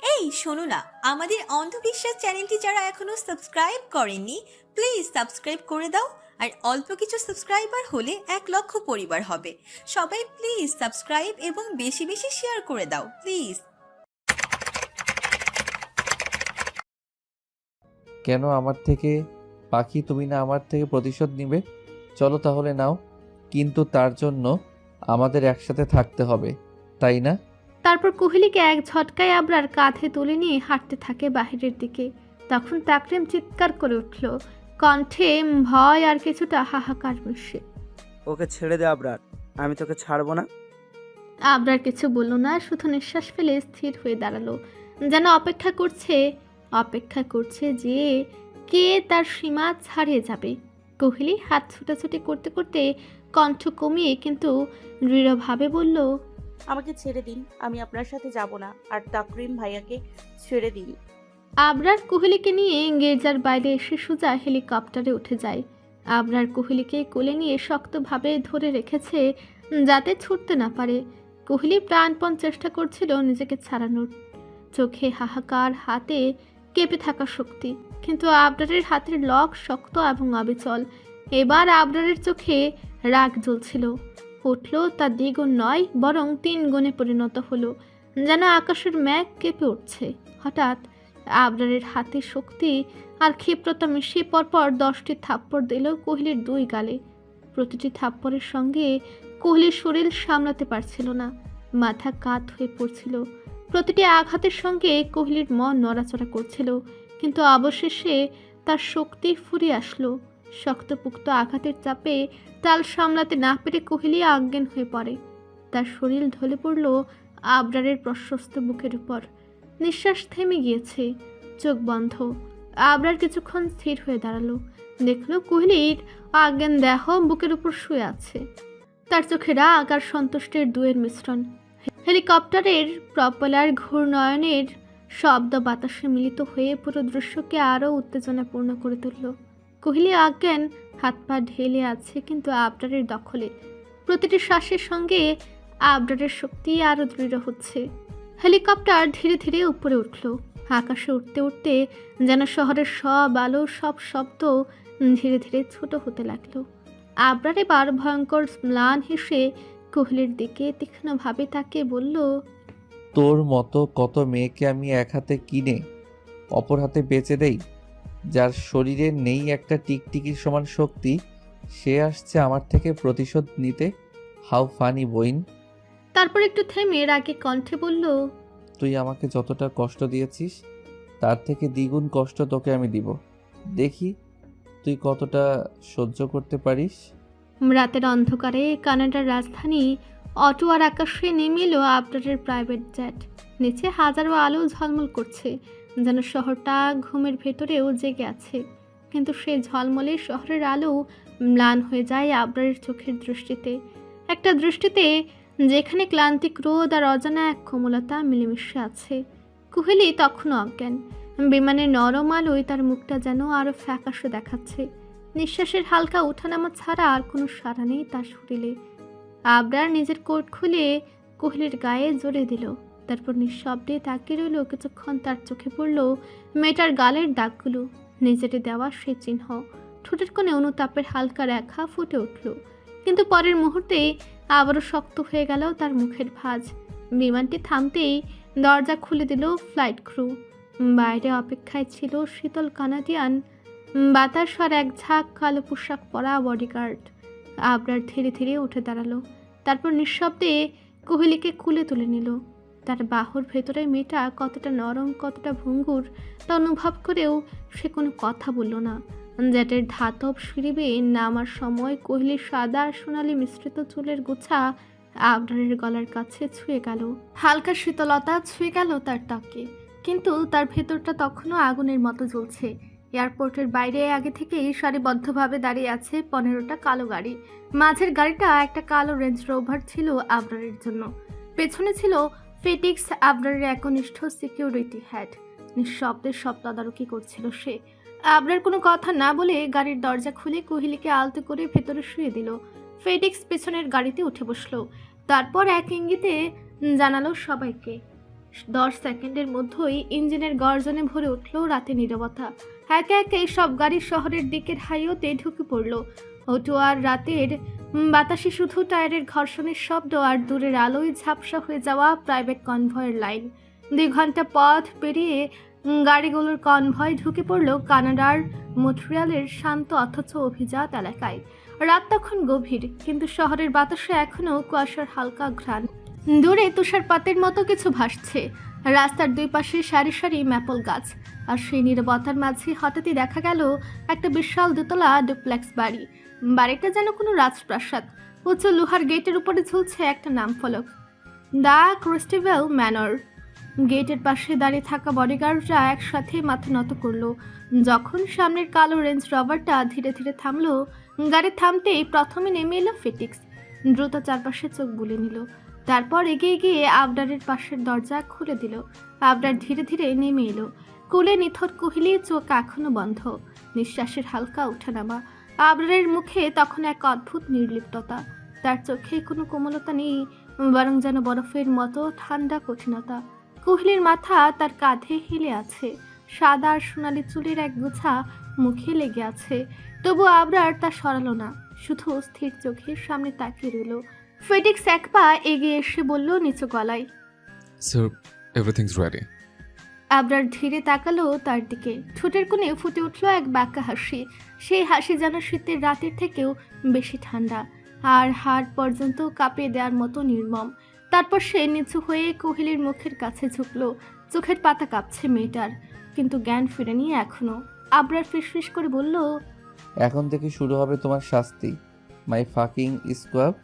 এই শোনো না, আমাদের অন্ধবিশ্বাস চ্যানেলটি যারা এখনো সাবস্ক্রাইব করেননি, প্লিজ সাবস্ক্রাইব করে দাও। আর অল্প কিছু সাবস্ক্রাইবার হলে 1 লক্ষ পরিবার হবে। সবাই প্লিজ সাবস্ক্রাইব এবং বেশি বেশি শেয়ার করে দাও প্লিজ। কেন আমার থেকে? পাখি, তুমি না আমার থেকে প্রতিশোধ নিবে? চলো তাহলে নাও, কিন্তু তার জন্য আমাদের একসাথে থাকতে হবে, তাই না? তারপর কোহলিকে এক ঝটকায় আবরার কাঁধে তুলে নিয়ে হাঁটতে থাকে বাহিরের দিকে। তখন তাকরিম চিৎকার করে উঠল, কণ্ঠে ভয় আর কিছুটা হাহাকার মিশে। ওকে ছেড়ে দে আবরার, আমি তোকে ছাড়বো না। আবরার কিছু বলল না, শুধু নিঃশ্বাস ফেলে স্থির হয়ে দাঁড়ালো, যেন অপেক্ষা করছে যে কে তার সীমা ছাড়িয়ে যাবে। কোহলি হাত ছুটাছুটি করতে করতে কণ্ঠ কমিয়ে কিন্তু দৃঢ়ভাবে বলল, আমাকে ছেড়ে দিন, আমি আপনার সাথে যাব না। আর তাকরিম ভাইয়াকে ছেড়ে দিন। আবরার কোহলিকে নিয়ে গির্জার বাইরে এসে সোজা হেলিকপ্টারে উঠে যায়। আবরার কোহলিকে কোলে নিয়ে শক্তভাবে ধরে রেখেছে যাতে ছুটতে না পারে। কোহলি প্রাণপণ চেষ্টা করছিল নিজেকে ছাড়ানোর, চোখে হাহাকার, হাতে কেঁপে থাকা শক্তি, কিন্তু আবরারের হাতের লক শক্ত এবং অবিচল। এবার আবরারের চোখে রাগ জ্বলছিল, উঠল তা দ্বিগুণ নয় বরং 3 গুণে পরিণত হলো, যেন আকাশের মেঘ কেঁপে উঠছে। হঠাৎ আবরারের হাতে শক্তি আর ক্ষিপ্রতা মিশিয়ে পরপর 10টি থাপ্পড় দিল কোহলির 2 গালে। প্রতিটি থাপ্পড়ের সঙ্গে কোহলির শরীর সামলাতে পারছিল না, মাথা কাত হয়ে পড়ছিল। প্রতিটি আঘাতের সঙ্গে কোহলির মন নড়াচড়া করছিল, কিন্তু অবশেষে তার শক্তি ফুরিয়ে আসলো। শক্তপোক্ত আঘাতের চাপে তাল সামলাতে না পেরে কোহলি অজ্ঞান হয়ে পড়ে। তার শরীর ঢলে পড়ল আবরারের প্রশস্ত বুকের উপর। নিঃশ্বাস থেমে গিয়েছে, চোখ বন্ধ। আবরার কিছুক্ষণ স্থির হয়ে দাঁড়ালো, দেখলো কোহলির অজ্ঞান দেহ বুকের উপর শুয়ে আছে। তার চোখে রাগ আর সন্তুষ্টির দুয়ের মিশ্রণ। হেলিকপ্টারের প্রপেলার ঘূর্ণয়নের শব্দ বাতাসে মিলিত হয়ে পুরো দৃশ্যকে আরও উত্তেজনাপূর্ণ করে তুলল। কোহলি অজ্ঞান, হাত পা ঢেলে আছে কিন্তু আবরারের দখলে। প্রতিটি শ্বাসের সঙ্গে আবরারের শক্তি আরও দৃঢ় হচ্ছে। হেলিকপ্টার ধীরে ধীরে উপরে উঠল। আকাশে উঠতে উঠতে যেন শহরের সব আলো, সব শব্দ ধীরে ধীরে ছোট হতে লাগলো। আবরার এবার ভয়ঙ্কর ম্লান হেসে কোহলির দিকে তীক্ষ্ণভাবে তাকিয়ে বলল, তোর মতো কত মেয়েকে আমি এক হাতে কিনে অপর হাতে বেচে দেই। যার শরীরে নেই একটা টিকটিকির সমান শক্তি, সে আসছে আমার থেকে প্রতিশোধ নিতে। হাউ ফানি বইন। তারপর একটু থেমে রাগে কণ্ঠে বলল, তুই আমাকে যতটা কষ্ট দিয়েছিস তার থেকে দ্বিগুণ কষ্ট তোকে আমি দিব। দেখি তুই কতটা সহ্য করতে পারিস। রাতের অন্ধকারে কানাডার রাজধানী অটোয়ার আকাশে নেমে এলো আবরারের প্রাইভেট জেট। নিচে হাজারো আলো ঝলমল করছে, যেন শহরটা ঘুমের ভেতরেও জেগে আছে। কিন্তু সেই ঝলমলে শহরের আলো ম্লান হয়ে যায় আবরারের চোখের দৃষ্টিতে, একটা দৃষ্টিতে যেখানে ক্লান্তি, ক্রোধ আর অজানা এক কোমলতা মিলেমিশে আছে। কোহলি তখনও অজ্ঞান। বিমানের নরম আলোয় তার মুখটা যেন আরও ফ্যাকাশে দেখাচ্ছে। নিঃশ্বাসের হালকা ওঠানামা ছাড়া আর কোনো সাড়া নেই তার শরীরে। আবরার নিজের কোট খুলে কোহলির গায়ে জড়িয়ে দিল, তারপর নিঃশব্দে তাকিয়ে রইল কিছুক্ষণ। তার চোখে পড়ল মেয়েটার গালের দাগগুলো, নিজেরে দেওয়া সে চিহ্ন। ঠোঁটের কোণে অনুতাপের হালকা রেখা ফুটে উঠল, কিন্তু পরের মুহূর্তে আবারও শক্ত হয়ে গেল তার মুখের ভাঁজ। বিমানটি থামতেই দরজা খুলে দিল ফ্লাইট ক্রু। বাইরে অপেক্ষায় ছিল শীতল কানাডিয়ান বাতাস আর এক ঝাঁক কালো পোশাক পরা বডিগার্ড। আবরার ধীরে ধীরে উঠে দাঁড়ালো, তারপর নিঃশব্দে কোহলিকে কুলে তুলে নিল। তার বাহুর ভেতরে মেয়েটা কতটা নরম, কতটা ভঙ্গুর তা অনুভব করেও সে কোনো কথা বলল না। জেটের ধাতব সিঁড়ি নামার সময় কোহলির সাদা আর সোনালি মিশ্রিত চুলের গোছা আবরারের গলার কাছে ছুঁয়ে গেল। হালকা শীতলতা ছুঁয়ে গেল তার ত্বকে, কিন্তু তার ভেতরটা তখনও আগুনের মতো জ্বলছে। এয়ারপোর্টের বাইরে আগে থেকেই সারিবদ্ধভাবে দাঁড়িয়ে আছে 15টা কালো গাড়ি। মাঝের গাড়িটা একটা কালো রেঞ্জ রোভার ছিল আবরারের জন্য। পেছনে ছিল ফেটিক্স, আবরারের একনিষ্ঠ সিকিউরিটি হেড। নিঃশব্দে সব তদারকি করছিল সে। আবরার কোনো কথা না বলে গাড়ির দরজা খুলে কোহলিকে আলতো করে ভেতরে শুয়ে দিল। ফেটিক্স পেছনের গাড়িতে উঠে বসলো, তারপর এক ইঙ্গিতে জানালো সবাইকে 10 সেকেন্ডের মধ্যেই ইঞ্জিনের গর্জনে ভরে উঠল রাতে নীরবতা। একে একে সব গাড়ি শহরের দিকের হাইওয়েতে ঢুকে পড়ল। অটো আর রাতের বাতাসে শুধু টায়ারের ঘর্ষণের শব্দ আর দূরের আলোয় ঝাপসা হয়ে যাওয়া প্রাইভেট কনভয়ের লাইন। 2 ঘন্টা পথ পেরিয়ে গাড়িগুলোর কনভয় ঢুকে পড়ল কানাডার মন্ট্রিয়ালের শান্ত অথচ অভিজাত এলাকায়। রাত তখন গভীর, কিন্তু শহরের বাতাসে এখনও কুয়াশার হালকা ঘ্রাণ। দূরে তুষারপাতের মতো কিছু ভাসছে। রাস্তার দুই পাশে সারি সারি ম্যাপল গাছ, আর সেই নীরবতার মাঝে হঠাৎই দেখা গেল একটা বিশাল দোতলা ডুপ্লেক্স বাড়ি। বাড়িটা যেন কোনো রাজপ্রাসাদ। উঁচু লোহার গেটের উপরে ঝুলছে একটা নামফলক, দ্য ক্রিস্টিভেল ম্যানর। গেটের পাশে দাঁড়িয়ে থাকা বডিগার্ডরা একসাথে মাথা নত করলো। যখন সামনের কালো রেঞ্জ রবারটা ধীরে ধীরে থামলো, গাড়ি থামতেই প্রথমে নেমে এলো ফিটিক্স। দ্রুত চারপাশে চোখ বুলে নিল, তারপর এগিয়ে গিয়ে আবরারের পাশের দরজা খুলে দিল। আবরার ধীরে ধীরে নেমে এলো। কোলে নিথর কোহলি, চোখ এখনো বন্ধ, নিঃশ্বাসের হালকা ওঠানামা। আবরারের মুখে তখন এক অদ্ভুত নির্লিপ্ততা। তার চোখে কোনো কোমলতা নেই, বরং যেন বরফের মতো ঠান্ডা কঠিনতা। কোহলির মাথা তার কাঁধে হেলে আছে, সাদা আর সোনালি চুলের এক গোছা মুখে লেগে আছে। তবু আবরার তা সরালো না, শুধু স্থির চোখের সামনে তাকিয়ে রইল। ফিটিক্স এক পা এগিয়ে এসে বলল নিচু গলায়, Sir, everything's ready. আবরার ধীরে তাকালো তার দিকে। ঠোঁটের কোণে ফুটে উঠল এক বাঁকা হাসি। সেই হাসি যেন শীতের রাতের থেকেও বেশি ঠান্ডা, আর হাড় পর্যন্ত কাঁপিয়ে দেওয়ার মতো নির্মম। তারপর সে নিচু হয়ে কোহলির মুখের কাছে ঝুঁকলো। চোখের পাতা কাঁপছে মেয়েটার, কিন্তু জ্ঞান ফেরেনি এখনো। আবরার ফিসফিস করে বলল, এখন থেকে শুরু হবে তোমার শাস্তি, মাই ফাকিং স্কোয়াব।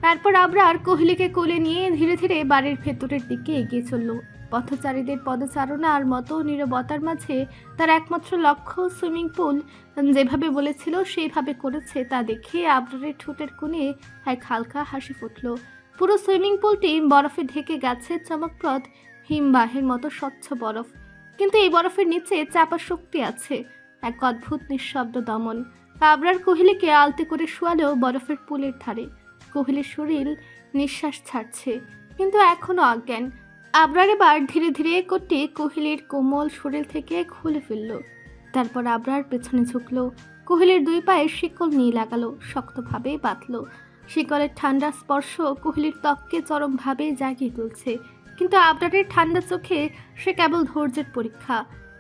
তারপর আবরার কোহলিকে কোলে নিয়ে ধীরে ধীরে বাড়ির ভেতরের দিকে এগিয়ে চলল। পথচারীদের পদচারণার মতো নীরবতার মাঝে তার একমাত্র লক্ষ্য সুইমিং পুল। যেভাবে বলেছিল সেইভাবে করেছে তা দেখে আবরারের ঠোঁটের কোণে এক হালকা হাসি ফুটল। পুরো সুইমিং পুলটি বরফে ঢেকে গেছে, চমকপ্রদ হিমবাহের মতো স্বচ্ছ বরফ। কিন্তু এই বরফের নিচে চাপা শক্তি আছে, এক অদ্ভুত নিঃশব্দ দমন। আবরার কোহলিকে আলতে করে শোয়ালেও বরফের পুলের ধারে। কোহলির শরীর নিঃশ্বাস ছাড়ছে, কিন্তু এখনো অজ্ঞান। আবরার এবার ধীরে ধীরে কোটি কোহলির কোমল শরীর থেকে খুলে ফেলল। তারপর আবরার পেছনে ঝুঁকলো। কোহলির দুই পায়ে শিকল নিয়ে লাগালো, শক্তভাবে বাঁধলো। শিকলের ঠান্ডা স্পর্শ কোহলির ত্বককে চরমভাবে জাগিয়ে তুলছে, কিন্তু আবরারের ঠান্ডা চোখে সে কেবল ধৈর্যের পরীক্ষা।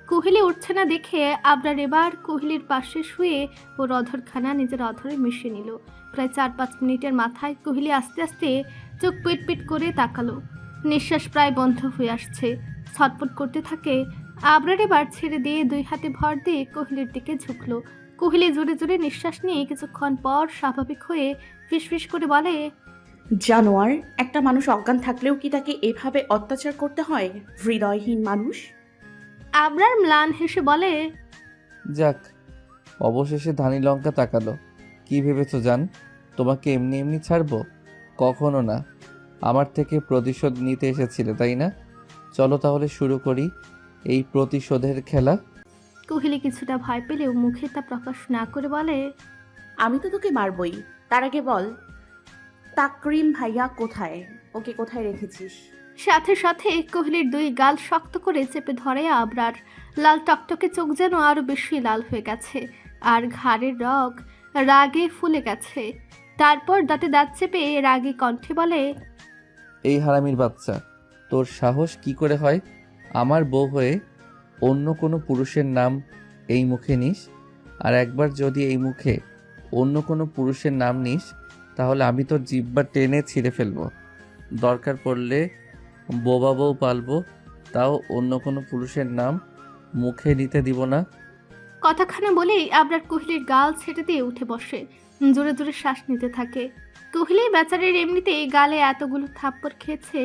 কোহলি উঠছে না দেখে আবরার এবার কোহলির পাশে শুয়ে ওর অধরখানা নিজের অধরে মিশিয়ে নিল। প্রায় 4-5 মিনিটের মাথায় কোহলি আস্তে আস্তে চোখ পিট পিট করে তাকালো। নিঃশ্বাস প্রায় বন্ধ হয়ে আসছে, ছটফট করতে থাকে। আবরার এবার ছেড়ে দিয়ে 2 হাতে ভর দিয়ে কোহলির দিকে ঝুঁকলো। কোহলি জোরে জোরে নিঃশ্বাস নিয়ে কিছুক্ষণ পর স্বাভাবিক হয়ে ফিসফিস করে বলে, জানোয়ার, একটা মানুষ অজ্ঞান থাকলেও কি তাকে এভাবে অত্যাচার করতে হয়? হৃদয়হীন মানুষ। আবরার ম্লান হেসে বলে, যাক, অবশেষে ধানি লঙ্কা তাকালো। কি ভেবেছো জান, তোমাকে এমনি এমনি ছাড়বো? কখনো না। আমার থেকে প্রতিশোধ নিতে এসেছিলে, তাই না? চলো তাহলে শুরু করি এই প্রতিশোধের খেলা। কোহলি কিছুটা ভয় পেলেও মুখে তা প্রকাশ না করে বলে, আমি তো তোকে মারবই। তার আগে বল, তাকরিম ভাইয়া কোথায়? ওকে কোথায় রেখেছিস? সাথে সাথে কোহলির 2 গাল শক্ত করে চেপে ধরে আবরার। লাল টকটকে চোখ যেন আরো বেশি লাল হয়ে গেছে, আর ঘাড়ের রগ রাগে ফুলে গেছে। তারপর দাঁতে দাঁত চেপে রাগে কণ্ঠে বলে, এই হারামির বাচ্চা, তোর সাহস কি করে হয় আমার বউ হয়ে অন্য কোনো পুরুষের নাম এই মুখে নিস? আর একবার যদি এই মুখে অন্য কোনো পুরুষের নাম নিস, তাহলে আমি তোর জিহ্বা টেনে ছিঁড়ে ফেলবো। দরকার পড়লে বোবা বউ পালবো, তাও অন্য কোনো পুরুষের নাম মুখে নিতে দিব না। কথাখানা বলেই আবরার কোহলির গাল ছেড়ে দিয়ে উঠে বসে, জোরে জোরে শ্বাস নিতে থাকে। কোহলি বেচারের এমনিতেই গালে এতগুলো থাপ্পড় খেয়েছে,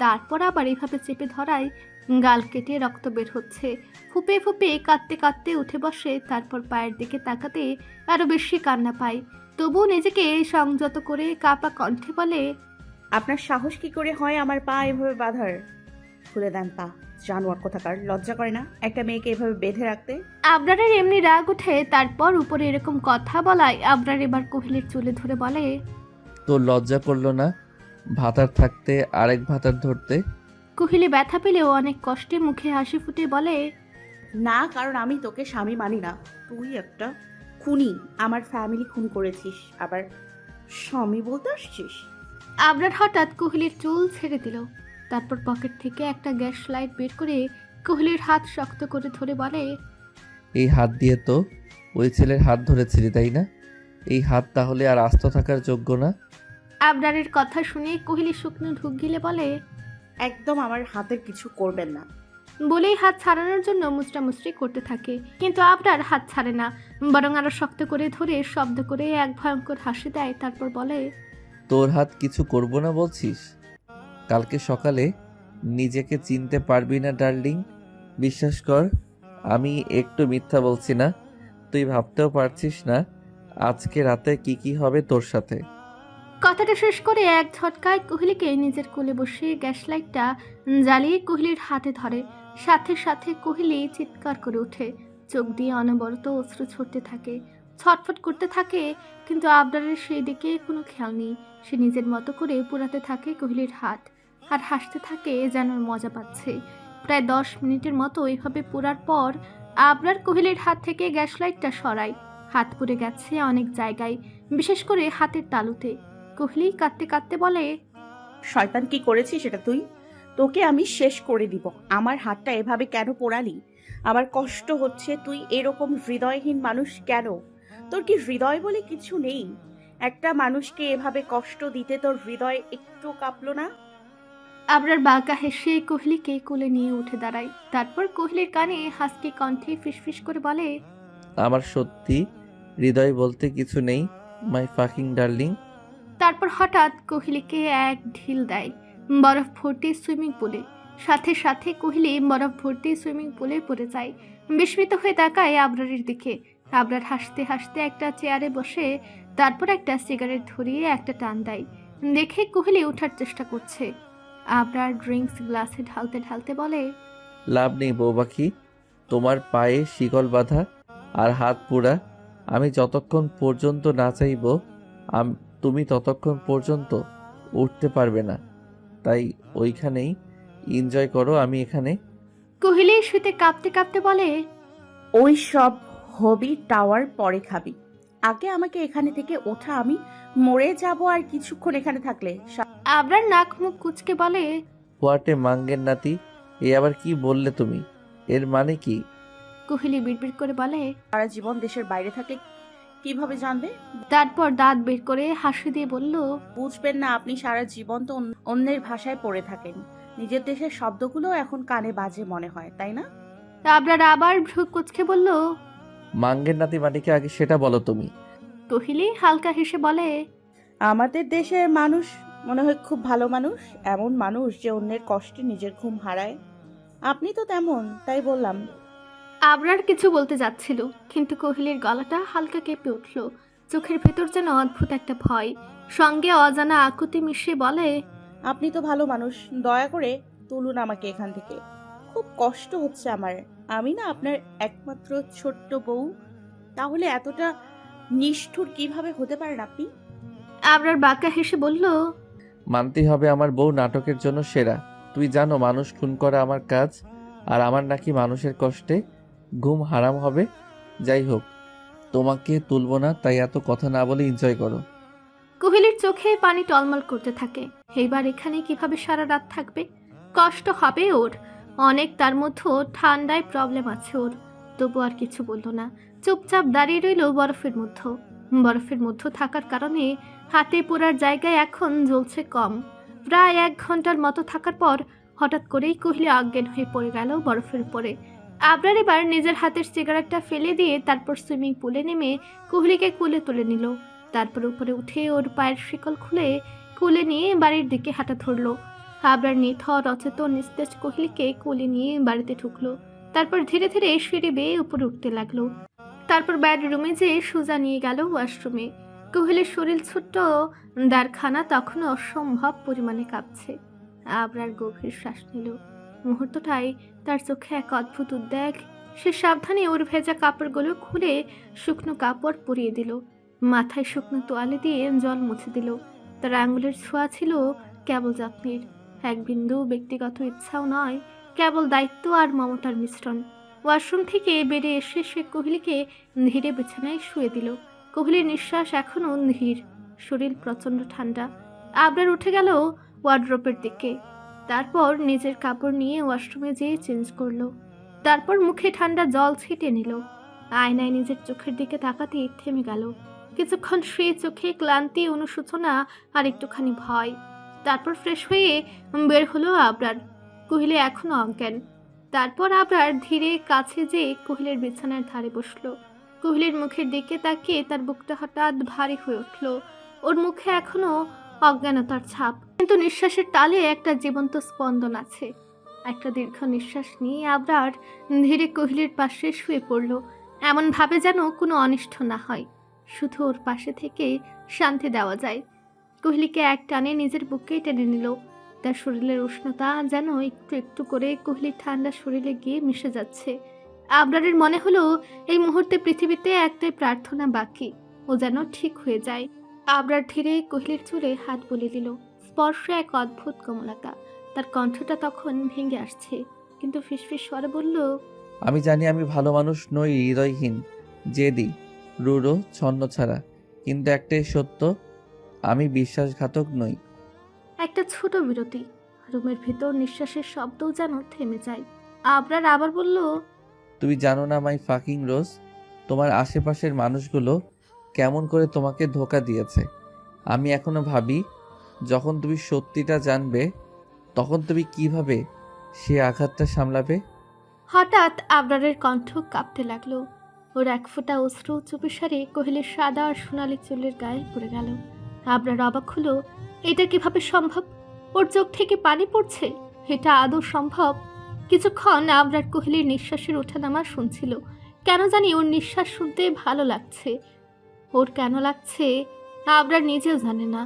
তারপর আবার এভাবে চেপে ধরায় গাল কেটে রক্ত বের হচ্ছে। ফুপে ফুপে কাঁদতে কাঁদতে উঠে বসে, তারপর পায়ের দিকে তাকাতে আরো বেশি কান্না পায়। তবুও নিজেকে সংযত করে কাপা কণ্ঠে বলে, আপনার সাহস কি করে হয় আমার পা এভাবে বাঁধার? খুলে দেন পা। জানোয়ার কোথাকার, লজ্জা করে না একটা মেয়েকে এভাবে বেঁধে রাখতে? আবরারের এমনি রাগ উঠে, তারপর উপরে এরকম কথা বলায় আবরার এবার কোহলির চুলে ধরে বলে, তোর লজ্জা করলো না ভাতার থাকতে আরেক ভাতার ধরতে? কোহলি ব্যথা পেলেও অনেক কষ্টে মুখে হাসি ফুটে বলে, না, কারণ আমি তোকে স্বামী মানি না। তুই একটা খুনি, আমার ফ্যামিলি খুন করেছিস, আবার স্বামী বলতে আসছিস? আবরার হঠাৎ কোহলির চুল ছেড়ে দিল। তারপর পকেট থেকে একটা গ্যাস লাইট বের করে কোহলির হাত শক্ত করে ধরে বলে, এই হাত দিয়ে তো ওই ছেলের হাত ধরেছিলি তাই না? এই হাত তাহলে আর আস্ত থাকার যোগ্য না? আবরারের কথা শুনে কোহলি শুকনো ঢুক গিলে বলে, একদম আমার হাতের কিছু করবেন না। বলেই হাত ছাড়ানোর জন্য মুচড়ামুচড়ি করতে থাকে, কিন্তু আবরার হাত ছাড়ে না, বরং আরো শক্ত করে ধরে শব্দ করে এক ভয়ঙ্কর হাসি দেয়। তারপর বলে, তোর হাত কিছু করব না বলছিস? কালকে সকালে নিজেকে চিনতে পারবি না ডার্লিং। বিশ্বাস কর, আমি একটু মিথ্যা বলছি না। তুই ভাবতেও পারছিস না আজকে রাতে কি কি হবে তোর সাথে। কথাটা শেষ করে এক ঝটকায় কোহলিকে নিজের কোলে বসে গ্যাস লাইটটা জ্বালিয়ে কোহলির হাতে ধরে। সাথে সাথে কোহলি চিৎকার করে ওঠে, চোখ দিয়ে অনবরত অশ্রু ছড়তে থাকে, ছটফট করতে থাকে, কিন্তু আবরারের সেই দিকে কোনো খেয়াল নেই। সে নিজের মতো করে পোড়াতে থাকে কোহলির হাত আর হাসতে থাকে যেন মজা পাচ্ছে। প্রায় 10 মিনিটের মতো এইভাবে পোড়ার পর আবরার কোহলির হাত থেকে গ্যাস লাইটটা সরায়। হাত পুড়ে গেছে অনেক জায়গায়, বিশেষ করে হাতের তালুতে। কোহলি কাঁদতে কাঁদতে বলে, শয়তান, কি করেছিস সেটা তুই? তোকে আমি শেষ করে দিব। আমার হাতটা এভাবে কেন পোড়ালি? আমার কষ্ট হচ্ছে। তুই এরকম হৃদয়হীন মানুষ কেন? তোর কি হৃদয় বলে কিছু নেই? একটা মানুষকে এভাবে কষ্ট দিতে তোর হৃদয় একটু কাঁপলো না? আবরার বাঁকা হেসে কোহলিকে কোলে নিয়ে উঠে দাঁড়ায়। তারপর কোহলির কানে হাসকি কণ্ঠে ফিসফিস করে বলে, আমার সত্যি হৃদয় বলতে কিছু নেই মাই ফাকিং ডার্লিং। তারপর হঠাৎ কোহলিকে এক ঢিল দেয় বরফ ভর্তি সুইমিং পুলে। সাথে সাথে কোহলি বরফ ভর্তি সুইমিং পুলে পড়ে যায়। বিস্মিত হয়ে তাকায় আবরারের দিকে। আবরার হাসতে হাসতে একটা চেয়ারে বসে তারপর একটা সিগারেট ধরিয়ে একটা টান দেয়। দেখে কোহলি ওঠার চেষ্টা করছে। আবরার ড্রিঙ্কস গ্লাসে ঢালতে ঢালতে বলে, লাভ নেই বউ পাখি, তোমার পায়ে শিকল বাঁধা আর হাত পোড়া। আমি যতক্ষণ পর্যন্ত না চাইব তুমি ততক্ষণ পর্যন্ত উঠতে পারবে না। তাই ওইখানেই এনজয় করো, আমি এখানে। কোহলি শুতে কাঁপতে কাঁপতে বলে, ওই সব হবি টাওয়ার পরে খাবি। আগে আমাকে এখানে থেকে ওঠা, আমি মরে যাব আর কিছুক্ষণ এখানে থাকলে। আবরার নাক মুখ কুচকে বলে, হোয়াটে মাঙ্গের নাতি, এ আবার কি বললে তুমি? এর মানে কি? কোহলি বিড়বিড় করে বলে, সারা জীবন দেশের বাইরে থাকলে কিভাবে জানবে? তারপর দাঁত বের করে হাসি দিয়ে বলল, বুঝবেন না, আপনি সারা জীবন তো অন্যের ভাষায় পড়ে থাকেন। নিজের দেশের শব্দগুলো এখন কানে বাজে মনে হয়, তাই না? আবরার আবার ভ্রু কুচকে বলল। মাঙ্গের নাতি মাটিকে আগে সেটা বলো তুমি। কোহলি হালকা হেসে বলে, আমাদের দেশের মানুষ মনে হয় খুব ভালো মানুষ, এমন মানুষ যে অন্যের কষ্টে নিজের ঘুম হারায়। আপনি তো তেমন, তাই বললাম। আবরার কিছু বলতে যাচ্ছিল, কিন্তু কোহলির গলাটা হালকা কেঁপে উঠল। চোখের ভেতর যেন অদ্ভুত একটা ভয়, সঙ্গে অজানা আকুতি মিশিয়ে বলে, আপনি তো ভালো মানুষ, দয়া করে তুলুন আমাকে এখান থেকে। খুব কষ্ট হচ্ছে আমার। আমি না আপনার একমাত্র ছোট্ট বউ, তাহলে এতটা নিষ্ঠুর কিভাবে হতে পারেন আপনি? আবরার বাঁকা হেসে বলল, মানতেই হবে আমার বউ নাটকের জন্য সেরা। তুই জানো মানুষ খুন করা আমার কাজ, আর আমার নাকি মানুষের কষ্টে ঘুম হারাম হবে। যাই হোক, তোমাকে তুলবো না, তাই এত কথা না বলে এনজয় করো। কোহলির চোখে পানি টলমল করতে থাকে। এইবার এখানে কিভাবে সারা রাত থাকবে? কষ্ট হবে ওর অনেক, তার মধ্যে ঠান্ডায় প্রবলেম আছে ওর। তবু আর কিছু বলল না, চুপচাপ দাঁড়িয়ে রইল বরফের মধ্যে। বরফের মধ্যে থাকার কারণে হাতে পোড়ার জায়গায় এখন জ্বলছে কম। প্রায় 1 ঘন্টার মতো থাকার পর হঠাৎ করেই কোহলি অজ্ঞান হয়ে পড়ে গেল বরফের উপরে। আবরার এবার নিজের হাতের সিগারেটটা ফেলে দিয়ে তারপর সুইমিং পুলে নেমে কোহলিকে কোলে তুলে নিল। তারপর উপরে উঠে ওর পায়ের শিকল খুলে কোলে নিয়ে বাড়ির দিকে হাঁটা ধরলো। আবরার নিথর অচেতন নিস্তেজ কোহলিকে কোলে নিয়ে বাড়িতে ঢুকলো। তারপর ধীরে ধীরে সিঁড়ি বেয়ে উপরে উঠতে লাগলো। তারপর বেডরুমে যেয়ে সোজা নিয়ে গেল ওয়াশরুমে। কোহলির শরীর ছোট্ট, দারখানা তখনও অসম্ভব পরিমাণে কাঁপছে। আবরার গভীর শ্বাস নিল। মুহূর্তটাই তার চোখে এক অদ্ভুত উদ্বেগ। সে সাবধানে ওর ভেজা কাপড়গুলো খুলে শুকনো কাপড় পরিয়ে দিল। মাথায় শুকনো তোয়ালে দিয়ে জল মুছে দিল। তার আঙুলের ছোঁয়া ছিল কেবল যত্নের। এক বিন্দু ব্যক্তিগত ইচ্ছাও নয়, কেবল দায়িত্ব আর মমতার মিশ্রণ। ওয়াশরুম থেকে বেরিয়ে এসে সে কোহলিকে ধীরে বিছানায় শুয়ে দিল। কোহলির নিঃশ্বাস এখনও ধীর, শরীর প্রচণ্ড ঠান্ডা। আবরার উঠে গেল ওয়ার্ড্রোপের দিকে, তারপর নিজের কাপড় নিয়ে ওয়াশরুমে যেয়ে চেঞ্জ করলো। তারপর মুখে ঠান্ডা জল ছিটিয়ে নিল। আয়নায় নিজের চোখের দিকে তাকাতেই থেমে গেল। কিছুক্ষণ শুয়ে চোখে ক্লান্তি, অনুশোচনা আর একটুখানি ভয়। তারপর ফ্রেশ হয়ে বের হলো আবরার। কোহলি এখনো অজ্ঞান। তারপর আবরার ধীরে কাছে যেয়ে কোহলির বিছানার ধারে বসলো। কোহলির মুখের দিকে তাকিয়ে তার বুকটা হঠাৎ ভারী হয়ে উঠল। ওর মুখে এখনো অজ্ঞানতার ছাপ, কিন্তু নিঃশ্বাসের তালে একটা জীবন্ত স্পন্দন আছে। একটা দীর্ঘ নিঃশ্বাস নিয়ে আবরার ধীরে কোহলির পাশে শুয়ে পড়ল, এমন ভাবে যেন কোনো অনিষ্ট না হয়, শুধু ওর পাশে থেকে শান্তি দেওয়া যায়। কোহলিকে এক টানে নিজের বুকেই টেনে নিল। তার শরীরের উষ্ণতা যেন একটু একটু করে কোহলির ঠান্ডা শরীরে গিয়ে মিশে যাচ্ছে। আবরারের মনে হলো এই মুহূর্তে পৃথিবীতে একটাই প্রার্থনা বাকি, ও যেন ঠিক হয়ে যায়। আবরার ধীরে কোহলির চুলে হাত বুলিয়ে দিল। স্পর্শে এক অদ্ভুত কোমলতা। তার কণ্ঠটা তখন ভেঙে আসছে, কিন্তু ফিসফিস স্বরে বলল, আমি জানি আমি ভালো মানুষ নই, হৃদয়হীন, জেদি, রূঢ়, ছন্ন ছাড়া, কিন্তু একটাই সত্য, আমি বিশ্বাসঘাতক নই। একটা ছোট বিরতি। রুমের ভেতর নিঃশ্বাসের শব্দও যেন থেমে যায়। আবরার আবার বলল, তুমি জানো না মাই ফাকিং রোজ, তোমার আশেপাশের মানুষগুলো কেমন করে তোমাকে ধোঁকা দিয়েছে। আমি এখনো ভাবি, যখন তুমি সত্যিটা জানবে তখন তুমি কিভাবে সে আঘাতটা সামলাবে। হঠাৎ আবরারের কণ্ঠ কাঁপতে লাগলো। ওর এক ফোঁটা অশ্রু চুপিসারে কোহলির সাদা আর সোনালি চুলের গায়ে পড়ে গেল। আবরার অবাক হলো, এটা কিভাবে সম্ভব? ওর চোখ থেকে পানি পড়ছে, এটা আদৌ সম্ভব? কিছুক্ষণ আবরার কোহলির নিঃশ্বাসের ওঠানামা শুনছিল। কেন জানি ওর নিঃশ্বাস শুনতে ভালো লাগছে। ওর কেন লাগছে আবরার নিজেও জানে না।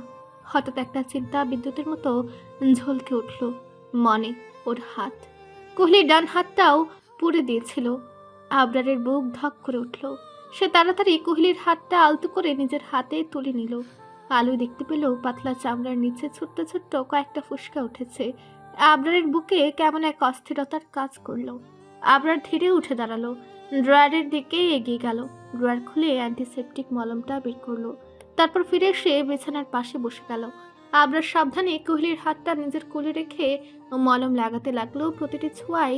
হঠাৎ একটা চিন্তা বিদ্যুতের মতো ঝলকে উঠল মনে। ওর হাত, কোহলির ডান হাতটাও পুড়ে দিয়েছিল। আবরারের বুক ধক করে উঠল। সে তাড়াতাড়ি কোহলির হাতটা আলতো করে নিজের হাতে তুলে নিল। আলো দেখতে পেল পাতলা চামড়ার নিচে ছোট্ট ছোট্ট কয়েকটা ফুসকা উঠেছে। আবরারের বুকে কেমন এক অস্থিরতার কাজ করলো। আবরার ধীরে উঠে দাঁড়ালো, ড্রয়ারের দিকে এগিয়ে গেল। ড্রয়ার খুলে অ্যান্টিসেপটিক মলমটা বের করলো। তারপর ফিরে এসে বিছানার পাশে বসে গেল। আবরার সাবধানে কোহলির হাতটা নিজের কোলে রেখে মলম লাগাতে লাগলো। প্রতিটি ছোঁয়ায়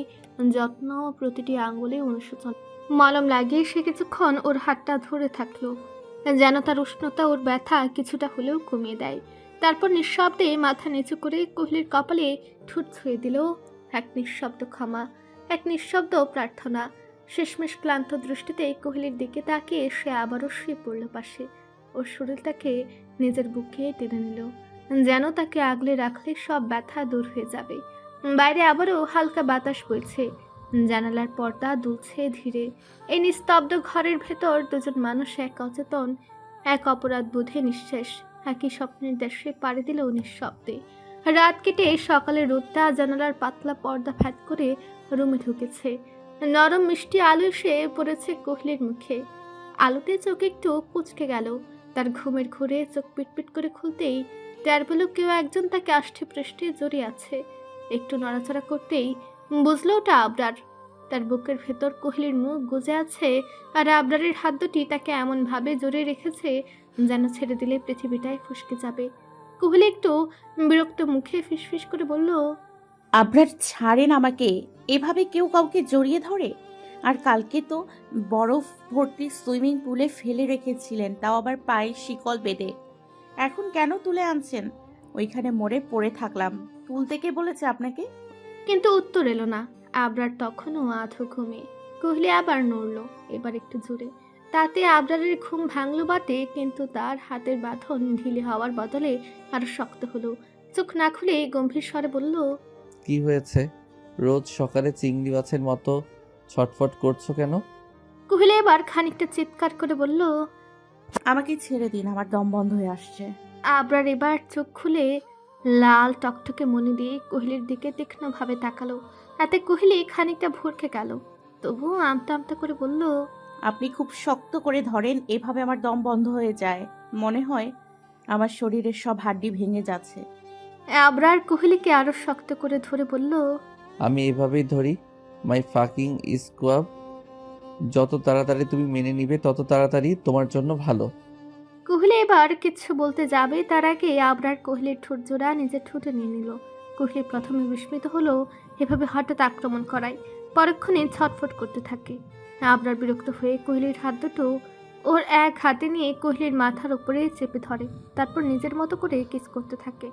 যত্ন, প্রতিটি আঙ্গুলে অনুশোচনা। মলম লাগিয়ে সে কিছুক্ষণ ওর হাতটা ধরে থাকলো, যেন তার উষ্ণতা ওর ব্যথা কিছুটা হলেও কমিয়ে দেয়। তারপর নিঃশব্দে মাথা নিচু করে কোহলির কপালে ঠোঁট ছুঁয়ে দিল। এক নিঃশব্দ ক্ষমা, এক নিঃশব্দ প্রার্থনা। শেষমেশ ক্লান্ত দৃষ্টিতে কোহলির দিকে তাকিয়ে সে আবারও শুয়ে পড়ল পাশে। ওর শরীরটাকে নিজের বুকে টেনে নিল, যেন তাকে আগলে রাখলে সব ব্যথা দূর হয়ে যাবে। বাইরে আবারও হালকা বাতাস বইছে, জানালার পর্দা দুলছে ধীরে। এই নিস্তব্ধ ঘরের ভেতর দুজন মানুষ, এক অচেতন, এক অপরাধ বোধে নিঃশেষ, একই স্বপ্নের দেশে পাড়ি দিল নিঃশব্দে। রাত কেটে সকালের রোদটা জানালার পাতলা পর্দা ফ্যাট করে রুমে ঢুকেছে। নরম মিষ্টি আলো এসে পড়েছে কোহলির মুখে। আলোতে চোখ একটু কুঁচকে গেল। তার ঘুমের ঘোরে চোখ পিটপিট করে খুলতেই টের পেল কেউ একজন তাকে আষ্টে পৃষ্ঠে জড়িয়ে আছে। একটু নড়াচড়া করতেই বুঝলো ওটা আবরার। তার বুকের ভেতর কোহলির মুখ গুজে আছে, আর আবরারের হাত দুটি তাকে এমনভাবে জড়িয়ে রেখেছে যেন ছেড়ে দিলে পৃথিবীটাই ফসকে যাবে। কোহলি একটু বিরক্ত মুখে ফিসফিস করে বলল, আবরার ছাড়েন আমাকে, এভাবে কেউ কাউকে জড়িয়ে ধরে? আর কালকে তো বরফ ভর্তি সুইমিং পুলে ফেলে রেখেছিলেন, তাও আবার পায়ে শিকল বেঁধে। এখন কেন তুলে আনছেন? ওইখানে মরে পড়ে থাকলাম, তুলতে কে বলেছে আপনাকে? কিন্তু উত্তর এলো না। আবরার তখনও আধো ঘুমে। কোহলি আবার নড়ল, এবার একটু জোরে। তাতে আবরারের ঘুম ভাঙলো বাটে, কিন্তু তার হাতের বাঁধন ঢিলে হওয়ার বদলে আরো শক্ত হলো। চোখ না খুলে গম্ভীর স্বরে বলল, কি হয়েছে? রোজ সকালে চিংড়ি মাছের মতো ছটফট করছো কেন? কোহলি এবার খানিকটা চিৎকার করে বলল, আমাকে ছেড়ে দিন, আমার দম বন্ধ হয়ে আসছে। আবরার এবার চোখ খুলে লাল টকটকে মনে দিয়ে কোহলির দিকে তীক্ষ্ণভাবে তাকালো। তাতে কোহলি খানিকটা ভরকে গেল, তবুও আমতা আমতা করে বলল, আপনি খুব শক্ত করে ধরেন, এভাবে আমার দম বন্ধ হয়ে যায়। মনে হয় আমার শরীরের সব হাড্ডি ভেঙে যাচ্ছে। আবরার কোহলিকে আরো শক্ত করে ধরে বলল, আমি এভাবেই ধরি। মাই ফাকিং স্কোয়াব। যত তাড়াতাড়ি তুমি মেনে নিবে তত তাড়াতাড়ি তোমার জন্য ভালো। কোহলি এবার কিছু বলতে যাবে তার আগে আবরার কোহলির ঠোঁট জোড়া নিজের ঠোঁটে নিয়ে নিল। কোহলি প্রথমে বিস্মিত হলো এভাবে হঠাৎ আক্রমণ করায়, পরক্ষণে ছটফট করতে থাকে। আবরার বিরক্ত হয়ে কোহলির হাত দুটো ওর এক হাতে নিয়ে কোহলির মাথার উপরে চেপে ধরে, তারপর নিজের মতো করে কিস করতে থাকে।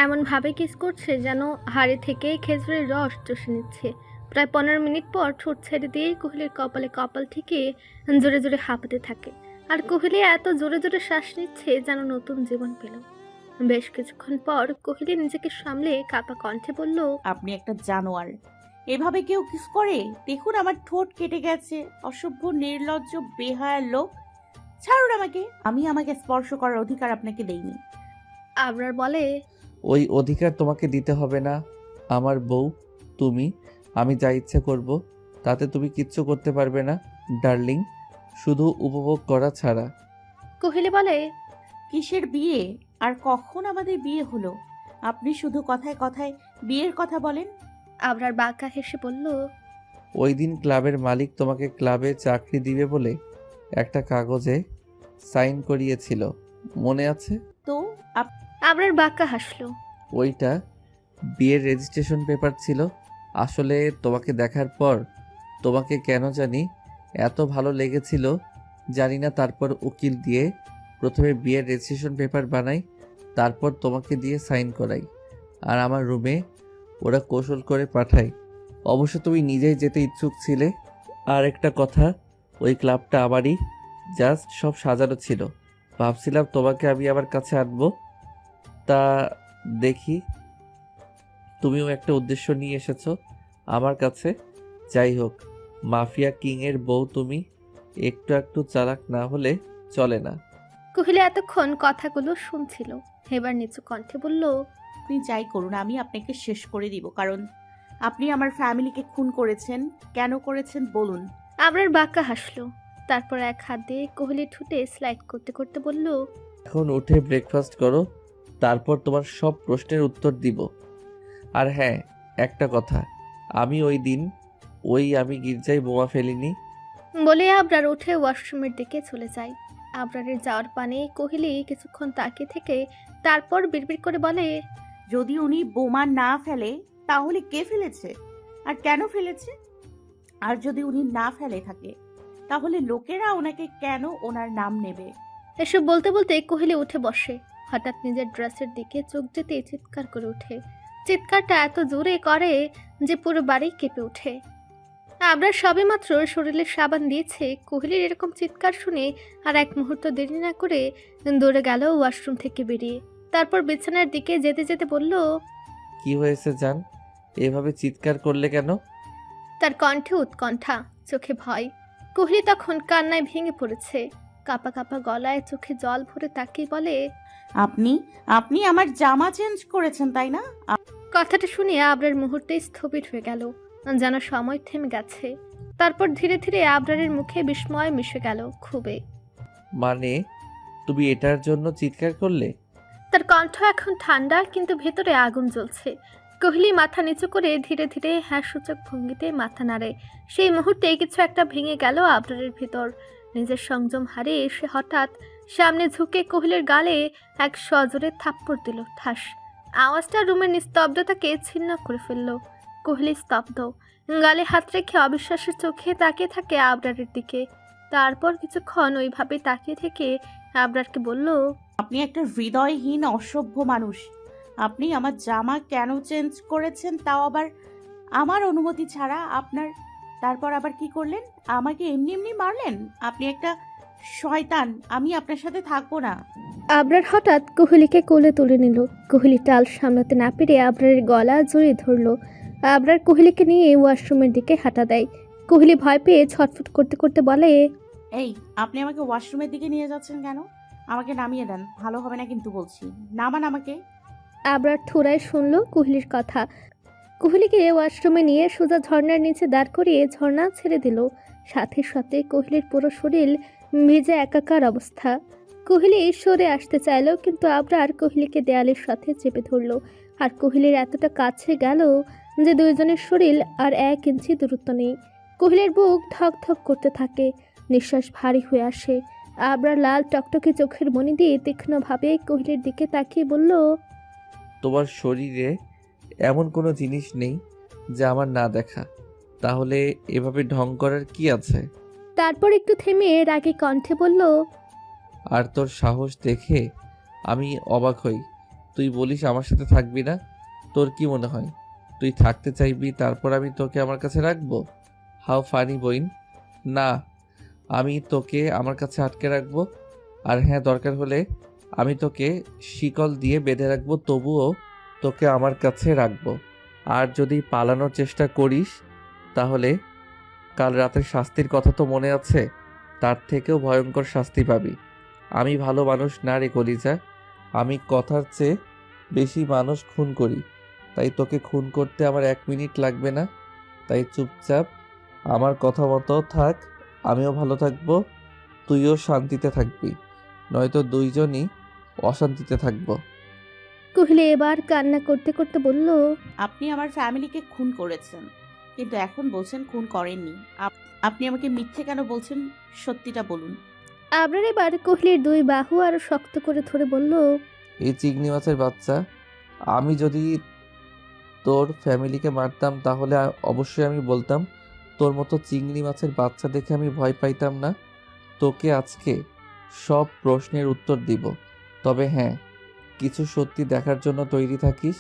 এমনভাবে কিস করছে যেন হাড়ি থেকে খেজুরের রস চষে নিচ্ছে। প্রায় 15 মিনিট পর ঠোঁট ছেড়ে দিয়ে কোহলির কপালে কপাল থেকে জোরে জোরে হাঁপাতে থাকে। আর কোহলি এত জোরে জোরে শ্বাস নিচ্ছে যেন নতুন জীবন পেল। বেশ কিছুক্ষণ পর কোহলি নিজেকে সামলে কাঁপা কণ্ঠে বলল, আপনি একটা জানোয়ার। এভাবে কেউ কিস করে? দেখুন আমার ঠোঁট কেটে গেছে। অসভ্য, নির্লজ্জ, বেহায়ার লোক। ছাড়ুন আমাকে। আমি আমাকে স্পর্শ করার অধিকার আপনাকে দেইনি। আবরার বলে, ওই অধিকার তোমাকে দিতে হবে না। আমার বউ তুমি। আমি যা ইচ্ছে করব তাতে তুমি কিচ্ছু করতে পারবে না ডার্লিং, শুধু উপভোগ করা ছাড়া। কোহলি বলে, কিসের বিয়ে? আর কখন আমাদের বিয়ে হলো? আপনি শুধু কথায় কথায় বিয়ের কথা বলেন। আবরার বাঁকা হেসে বলল, ওই দিন ক্লাবের মালিক তোমাকে ক্লাবে চাকরি দিবে বলে একটা কাগজে সাইন করিয়েছিল, মনে আছে? তো আবরার বাঁকা হাসলো। ওইটা বিয়ের রেজিস্ট্রেশন পেপার ছিল। আসলে তোমাকে দেখার পর তোমাকে কেন জানি এত ভালো লেগেছিল জানি না, তারপর উকিল দিয়ে প্রথমে বিয়ের রেজিস্ট্রেশন পেপার বানাই, তারপর তোমাকে দিয়ে সাইন করাই, আর আমার রুমে ওরা কৌশল করে পাঠায়। অবশ্য তুমি নিজেই যেতে ইচ্ছুক ছিলে। আর একটা কথা, ওই ক্লাবটা আমারই, জাস্ট সব সাজানো ছিল। ভাবছিলাম তোমাকে আমি আমার কাছে আনবো, তা দেখি তুমিও একটা উদ্দেশ্য নিয়ে এসেছো আমার কাছে। যাই হোক, মাফিয়া কিংয়ের বউ তুমি, একটু একটু চালাক না হলে চলে না। কোহলি এতক্ষণ কথাগুলো শুনছিল, এবার নিচু কণ্ঠে বলল, আপনি যাই করুন, আমি আপনাকে শেষ করে দিব। কারণ আপনি আমার ফ্যামিলিকে খুন করেছেন। কেন করেছেন বলুন। আবরার বাঁকা হাসলো, তারপর এক হাত দিয়ে কোহলি ঠুটে স্লাইড করতে করতে বলল, এখন উঠে ব্রেকফাস্ট করো, তারপর তোমার সব প্রশ্নের উত্তর দিব। আর হ্যাঁ, একটা কথা, আমি ওই দিন আমি গির্জায় বোমা ফেলিনি। বলে আবরার উঠে ওয়াশরুমের দিকে চলে যায়। আবরারের যাওয়ার পানে কোহলি কিছুক্ষণ তাকিয়ে থেকে তারপর বিড়বিড় করে বলে, যদি উনি বোমা না ফেলে তাহলে কে ফেলেছে আর কেন ফেলেছে? আর যদি উনি না ফেলে থাকে তাহলে লোকেরা ওনাকে কেন ওনার নাম নেবে? এসব বলতে বলতে কোহলি উঠে বসে। হঠাৎ নিজের ড্রেসের দিকে চোখ যেতে চিৎকার করে ওঠে। চিৎকারটা এত জোরে করে যে পুরো বাড়ি কেঁপে ওঠে। আবরার সবেমাত্র শরীরে সাবান দিয়েছে, কোহলির এরকম চিৎকার শুনে আর এক মুহূর্ত দেরি না করে দৌড়ে গেল ওয়াশরুম থেকে বেরিয়ে। তারপর বিছানার দিকে যেতে যেতে বলল, কি হয়েছে জান, এভাবে চিৎকার করলে কেন? তার কণ্ঠে উৎকণ্ঠা, চোখে ভয়। কোহলি তখন কান্নায় ভেঙে পড়েছে। কাঁপা কাঁপা গলায় চোখে জল ভরে তাকিয়ে বলে, আপনি আপনি আমার জামা চেঞ্জ করেছেন তাই না? কথাটা শুনে আবরার মুহূর্তে স্থবির হয়ে গেল, যেন সময় থেমে গেছে। তারপর ধীরে ধীরে আবরারের মুখে বিস্ময় মিশে গেল খুবই। মানে তুমি এটার জন্য চিৎকার করলে? তার কণ্ঠ এখন ঠান্ডা, কিন্তু ভেতরে আগুন জ্বলছে। কোহলি মাথা নিচু করে ধীরে ধীরে হ্যাঁ সূচক ভঙ্গিতে মাথা নাড়ে। সেই মুহূর্তে কিছু একটা ভেঙে গেল আবরারের ভেতর। নিজের সংযম হারিয়ে সে হঠাৎ সামনে ঝুঁকে কোহলির গালে এক সজোরে থাপ্পড় দিল, ঠাস। আওয়াজটা রুমের নিস্তব্ধতাকে ছিন্ন করে ফেলল। কোহলি স্তব্ধ, গালে হাত রেখে অবিশ্বাসের চোখে তাকিয়ে থাকে আবরারের দিকে। তারপর কিছুক্ষণ ওইভাবে তাকিয়ে থেকে আবরারকে বলল, আপনি একটা হৃদয়হীন অসভ্য মানুষ। আপনি আমার জামা কেন চেঞ্জ করেছেন, তাও আবার আমার অনুমতি ছাড়া? তারপর আবার কি করলেন? আমাকে এমনি এমনি মারলেন? আপনি একটা শয়তান। আমি আপনার সাথে থাকবো না। আবরার হঠাৎ কোহলিকে কোলে তুলে নিল। কোহলি টাল সামলাতে না পেরে আবরারের গলা জড়িয়ে ধরল। আবরার কোহলিকে নিয়ে ওয়াশরুমের দিকে হাঁটা দেয়। কোহলি ভয় পেয়ে ছটফট করতে করতে বলে, এই, আপনি আমাকে ওয়াশরুমের দিকে নিয়ে যাচ্ছেন কেন? আমাকে নামিয়ে দেন, ভালো হবে না কিন্তু বলছি। নামান আমাকে। আবরার থোড়ায় শুনল কোহলির কথা। কোহলিকে ওয়াশরুমে নিয়ে সোজা ঝর্ণার নিচে দাঁড় করিয়ে ঝর্ণা ছেড়ে দিল। সাথে সাথে কোহলির পুরো শরীর ভিজে একাকার অবস্থা। কোহলি সরে আসতে চাইল, কিন্তু আবরার কোহলিকে দেয়ালের সাথে চেপে ধরল। আর কোহলির এতটা কাছে গেল যে দুইজনের শরীর আর 1 ইঞ্চি দূরত্ব নেই। কোহলির বুক ধক ধক করতে থাকে, নিঃশ্বাস ভারী হয়ে আসে। আবরার লাল টকটকে চোখের মনি দিয়ে তীক্ষ্ণভাবে কোহলির দিকে তাকিয়ে বলল, তোমার শরীরে এমন কোনো জিনিস নেই যা আমার না দেখা, তাহলে এভাবে ঢং করার কি আছে? তারপর একটু থেমে রাগে কণ্ঠে বলল, আর তোর সাহস দেখে আমি অবাক হই। তুই বলিস আমার সাথে থাকবি না? তোর কি মনে হয় তুই থাকতে চাইবি তারপর আমি তোকে আমার কাছে রাখবো? হাউ ফানি বইন। না, আমি তোকে আমার কাছে আটকে রাখবো। আর হ্যাঁ, দরকার হলে আমি তোকে শিকল দিয়ে বেঁধে রাখবো, তবুও তোকে আমার কাছে রাখবো। আর যদি পালানোর চেষ্টা করিস তাহলে কাল রাতের শাস্তির কথা তো মনে আছে? তার থেকেও ভয়ঙ্কর শাস্তি পাবি। আমি ভালো মানুষ না রে কলিজা, আমি কথার চেয়ে বেশি মানুষ খুন করি। তাই তোকে খুন করতে আমার 1 মিনিট লাগবে না। তাই চুপচাপ আমার কথা মতো থাক, আমিও ভালো থাকবো, তুইও শান্তিতে থাকবি, নয়তো দুইজনই অশান্তিতে থাকবো। কোহলি এবার কান্না করতে করতে বলল, আপনি আমার ফ্যামিলিকে খুন করেছেন, কিন্তু এখন বলছেন খুন করেননি। আপনি আমাকে মিথ্যে কেন বলছেন? সত্যিটা বলুন। আবরার এবার কোহলির 2 বাহু আরো শক্ত করে ধরে বলল, এই চিংড়ি মাছের বাচ্চা, আমি যদি তোর ফ্যামিলিকে মারতাম তাহলে অবশ্যই আমি বলতাম তোর মতো চিংড়ি মাছের বাচ্চা দেখে আমি ভয় পাইতাম না। তোকে আজকে সব প্রশ্নের উত্তর দিব। তবে হ্যাঁ, কিছু সত্যি দেখার জন্য তৈরি থাকিস।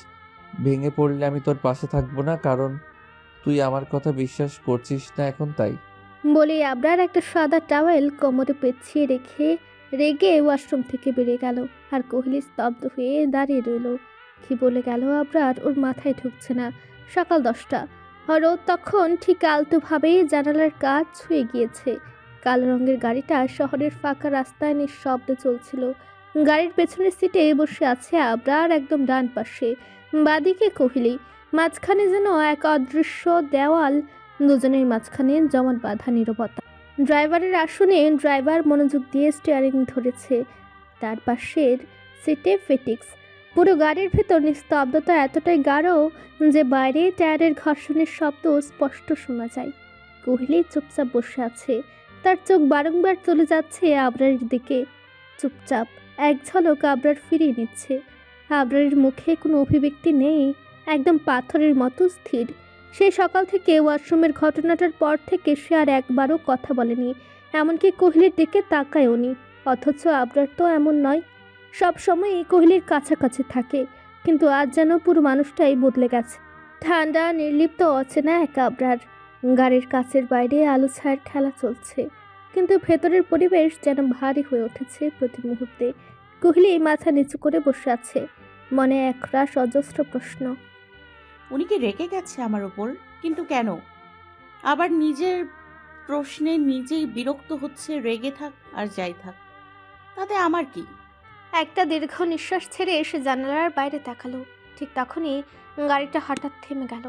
ভেঙে পড়লে আমি তোর পাশে থাকবো না, কারণ তুই আমার কথা বিশ্বাস করছিস না এখন, তাই। বলে আবরার একটা সাদা টাওয়েল কোমরে পেঁচিয়ে রেখে রেগে ওয়াশরুম থেকে বেরিয়ে গেল। আর কোহলি স্তব্ধ হয়ে দাঁড়িয়ে রইল। কি বলে গেল আবরার ওর মাথায় ঢুকছে না। সকাল 10টা, রোদ তখন ঠিক আলতোভাবেই জানালার কাজ ছুঁয়ে গিয়েছে। কালো রঙের গাড়িটা শহরের ফাঁকা রাস্তায় নিঃশব্দে চলছিল। গাড়ির পেছনের সিটে বসে আছে আবরার একদম ডান পাশে, বাদিকে কোহলি, মাঝখানে যেন এক অদৃশ্য দেওয়াল। দুজনের মাঝখানে জমাট বাঁধা নীরবতা। ড্রাইভারের আসনে ড্রাইভার মনোযোগ দিয়ে স্টিয়ারিং ধরেছে, তার পাশের সিটে ফেটিক্স। পুরো গাড়ির ভেতর নিস্তব্ধতা এতটাই গাঢ় যে বাইরে টায়ারের ঘর্ষণের শব্দ স্পষ্ট শোনা যায়। কোহলি চুপচাপ বসে আছে, তার চোখ বারংবার চলে যাচ্ছে আবরারের দিকে। চুপচাপ এক ঝলক আবরার ফিরিয়ে নিচ্ছে। আবরারের মুখে কোনো অভিব্যক্তি নেই, একদম পাথরের মতো স্থির। সেই সকাল থেকে ওয়াশরুমের ঘটনাটার পর থেকে সে আর একবারও কথা বলেনি, এমনকি কোহলির দিকে তাকায়ওনি। অথচ আবরার তো এমন নয়, সব সময়ই কোহলির কাছাকাছি থাকে, কিন্তু আজ যেন পুরো মানুষটাই বদলে গেছে। ঠান্ডা, নির্লিপ্ত, অচেনা এক আবরার। গাড়ির কাছের বাইরে আলো ছায়ার খেলা চলছে, কিন্তু ভেতরের পরিবেশ যেন ভারী হয়ে উঠেছে প্রতি মুহূর্তে। কোহলি মাথা নিচু করে বসে আছে, মনে একরাশ অজস্র প্রশ্ন। উনি কি রেগে গেছে আমার উপর? কিন্তু কেন? আবার নিজের প্রশ্নে নিজেই বিরক্ত হচ্ছে। রেগে থাক আর যাই থাক, তাতে আমার কি? একটা দীর্ঘ নিঃশ্বাস ছেড়ে এসে জানালার বাইরে তাকালো। ঠিক তখনই গাড়িটা হঠাৎ থেমে গেল।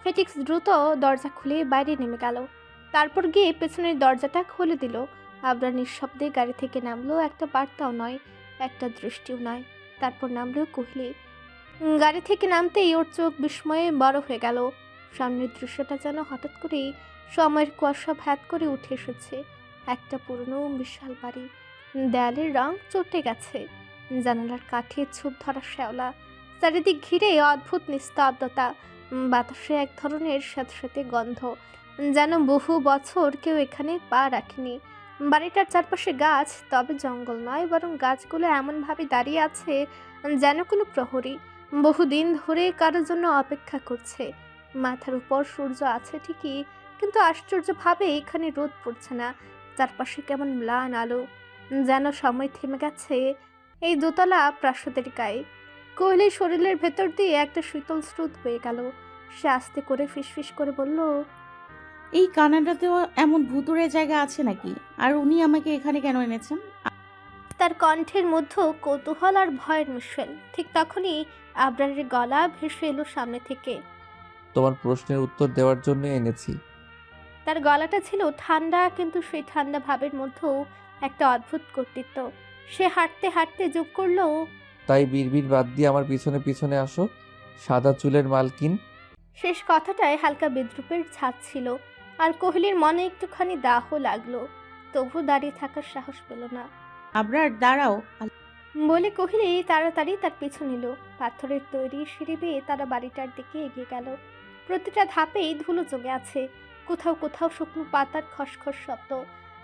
ফেটিক্স দ্রুত দরজা খুলে বাইরে নেমে গেল, তারপর গিয়ে পেছনের দরজাটা খুলে দিল। আবরার নিঃশব্দে গাড়ি থেকে নামলো, একটা বার্তাও নয়, একটা দৃষ্টিও নয়। তারপর নামলো কোহলি। গাড়ি থেকে নামতেই ওর চোখ বিস্ময়ে বড় হয়ে গেল। সামনের দৃশ্যটা যেন হঠাৎ করেই সময়ের কুয়াশা ভেদ করে উঠে এসেছে। একটা পুরনো বিশাল বাড়ি, দেয়ালের রং চটে গেছে, জানালার কাঠে ছোপ ধরা শ্যাওলা, চারিদিক ঘিরে অদ্ভুত নিস্তব্ধতা। বাতাসে এক ধরনের স্যাঁতস্যাঁতে গন্ধ, যেন বহু বছর কেউ এখানে পা রাখেনি। বাড়িটার চারপাশে গাছ, তবে জঙ্গল নয়, বরং গাছগুলো এমনভাবে দাঁড়িয়ে আছে যেন কোনো প্রহরী বহুদিন ধরে কারোর জন্য অপেক্ষা করছে। মাথার উপর সূর্য আছে ঠিকই, কিন্তু আশ্চর্যভাবে এখানে রোদ পড়ছে না। চারপাশে কেমন ম্লান আলো, যেন সময় থেমে গেছে এই দোতলা প্রাসাদের গায়ে। কোহলির শরীরের ভেতর দিয়ে একটা শীতল স্রোত বয়ে গেল। সে আস্তে করে ফিসফিস করে বলল, এই কানাডাতেও এমন ভুতুরে জায়গা আছে নাকি? আর উনি আমাকে এখানে কেন এনেছেন? তার কণ্ঠের মধ্যে কৌতূহল আর ভয়ের মিশেল। ঠিক তখনই আবরারের গলা ভেসে এলো সামনে থেকে। তোমার প্রশ্নের উত্তর দেওয়ার জন্য এনেছি। তার গলাটা ছিল ঠান্ডা, কিন্তু সেই ঠান্ডা ভাবের মধ্যেও একটা অদ্ভুত কর্তৃত্ব। সে হাঁটতে হাঁটতে যোগ করলো, তাই বিড়বিড় বাদ দিয়ে আমার পিছনে পিছনে আসো, সাদা চুলের মালকিন। শেষ কথাটায় হালকা বিদ্রুপের ছাপ ছিল। আর কোহলির মনে একটুখানি দাহ লাগলো, তবু দাঁড়িয়ে থাকার সাহস পেল না। আবরার দাঁড়াও। বলে কোহলি তাড়াতাড়ি তার পিছু নিল। পাথরের তৈরি সিঁড়ি বেয়ে তারা বাড়িটার দিকে এগিয়ে গেল। প্রতিটা ধাপেই ধুলো জমে আছে, কোথাও কোথাও শুকনো পাতার খসখস শব্দ,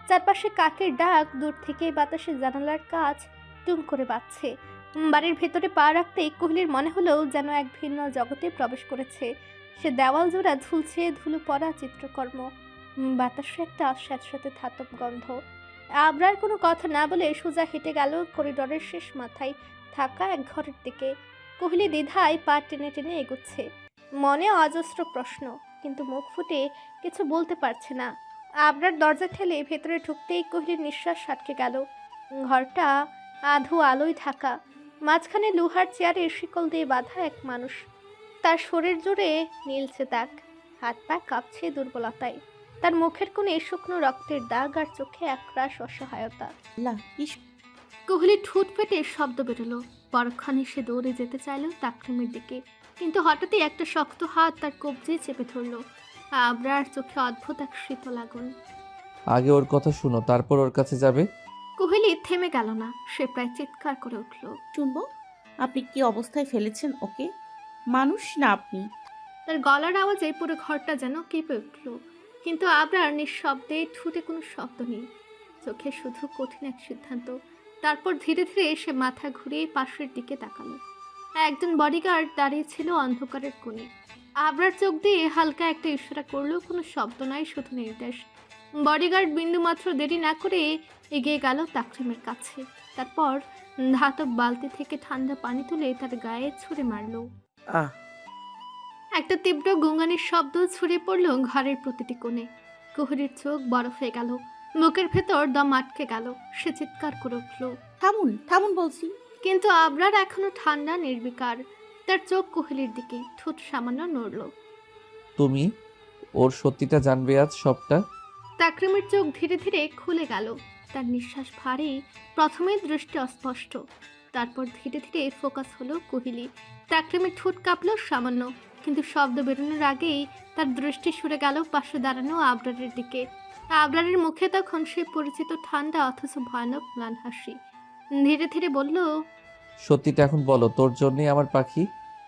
চারপাশে কাকের ডাক, দূর থেকে বাতাসে জানালার কাজ টুম করে বাজছে। বাড়ির ভেতরে পা রাখতেই কোহলির মনে হলো যেন এক ভিন্ন জগতে প্রবেশ করেছে। সে দেওয়াল জোড়া ঝুলছে ধুলো পড়া চিত্রকর্ম, বাতাসে একটা স্যাঁতস্যাঁতে ধাতব গন্ধ। আবরার কোনো কথা না বলে সোজা হেঁটে গেল করিডোরের শেষ মাথায় থাকা এক ঘরের দিকে। কোহলি দ্বিধায় পা টেনে টেনে এগোচ্ছে, মনে অজস্র প্রশ্ন, কিন্তু মুখ ফুটে কিছু বলতে পারছে না। আবরার দরজা ঠেলে ভেতরে ঢুকতেই কোহলির নিঃশ্বাস আটকে গেল। ঘরটা আধো আলোয় ঢাকা, মাঝখানে লোহার চেয়ারে শিকল দিয়ে বাঁধা এক মানুষ। তার শরীর জুড়ে নীলছে দাগ, হাত পা কাঁপছে দুর্বলতায়। তার মুখের কোণে শুকনো রক্তের দাগ আর চোখে একরাশ অসহায়তা। আল্লাহ, কি কোহলি ঠোঁট ফেটে শব্দ বেরোলো। পরক্ষণে সে দৌড়ে যেতে চাইল তাকরিমের দিকে, কিন্তু হঠাৎই একটা শক্ত হাত তার কবজি চেপে ধরল। আবরার চোখে অদ্ভুত এক শীতল আগুন। আগে ওর কথা শুনো, তারপর ওর কাছে যাবে। কোহলি থেমে গেল না, সে প্রায় চিৎকার করে উঠল। শুনবো? আপনি কি অবস্থায় ফেলেছেন ওকে? মানুষ না আপনি। তার গলার আওয়াজে পুরো ঘরটা যেন কেঁপে উঠল, কিন্তু আবরার নিঃশব্দে, ঠোঁটে কোনো শব্দ নেই, চোখে শুধু কঠিন এক সিদ্ধান্ত। তারপর ধীরে ধীরে সে মাথা ঘুরিয়ে পাশের দিকে তাকালো। একজন বডিগার্ড দাঁড়িয়ে ছিল অন্ধকারের কোণে। আবরার চোখ দিয়ে হালকা একটা ইশারা করলো, কোনো শব্দ নয়, শুধু নির্দেশ। বডিগার্ড বিন্দুমাত্র দেরি না করে এগিয়ে গেল তাকরিমের কাছে। তারপর ধাতব বালতি থেকে ঠান্ডা পানি তুলে তার গায়ে ছুঁড়ে মারল। আহ, একটা তীব্র গুঙানির শব্দ ছড়িয়ে পড়ল ঘরের প্রতিটি কোণে। কোহলির চোখ বরফ হয়ে গেল, মুখের ভেতর দম আটকে গেল। সে চিৎকার করে উঠল, থামুন, থামুন বলছি। কিন্তু আবরার এখনো ঠান্ডা নির্বিকার। তার চোখ কোহলির দিকে, ঠোঁট সামান্য নড়ল। তুমি ওর সত্যিটা জানবে আজ, সবটা। তাকরিমের চোখ ধীরে ধীরে খুলে গেল। তার নিঃশ্বাস ভারী, প্রথমে দৃষ্টি অস্পষ্ট, তারপর ধীরে ধীরে ফোকাস হলো কোহলি। তাকরিমের ঠোঁট কাঁপল সামান্য, কিন্তু শব্দ বেরোনোর আগেই তার দৃষ্টি সরে গেল পাশে দাঁড়ানো আবরারের দিকে। আবরারের মুখে তখন সে পরিচিত ঠান্ডা অথচ ভয়ানক ম্লান হাসি। ধীরে ধীরে বলল, সত্যিটা এখন বলো, তোর জন্যই আমার পাখি।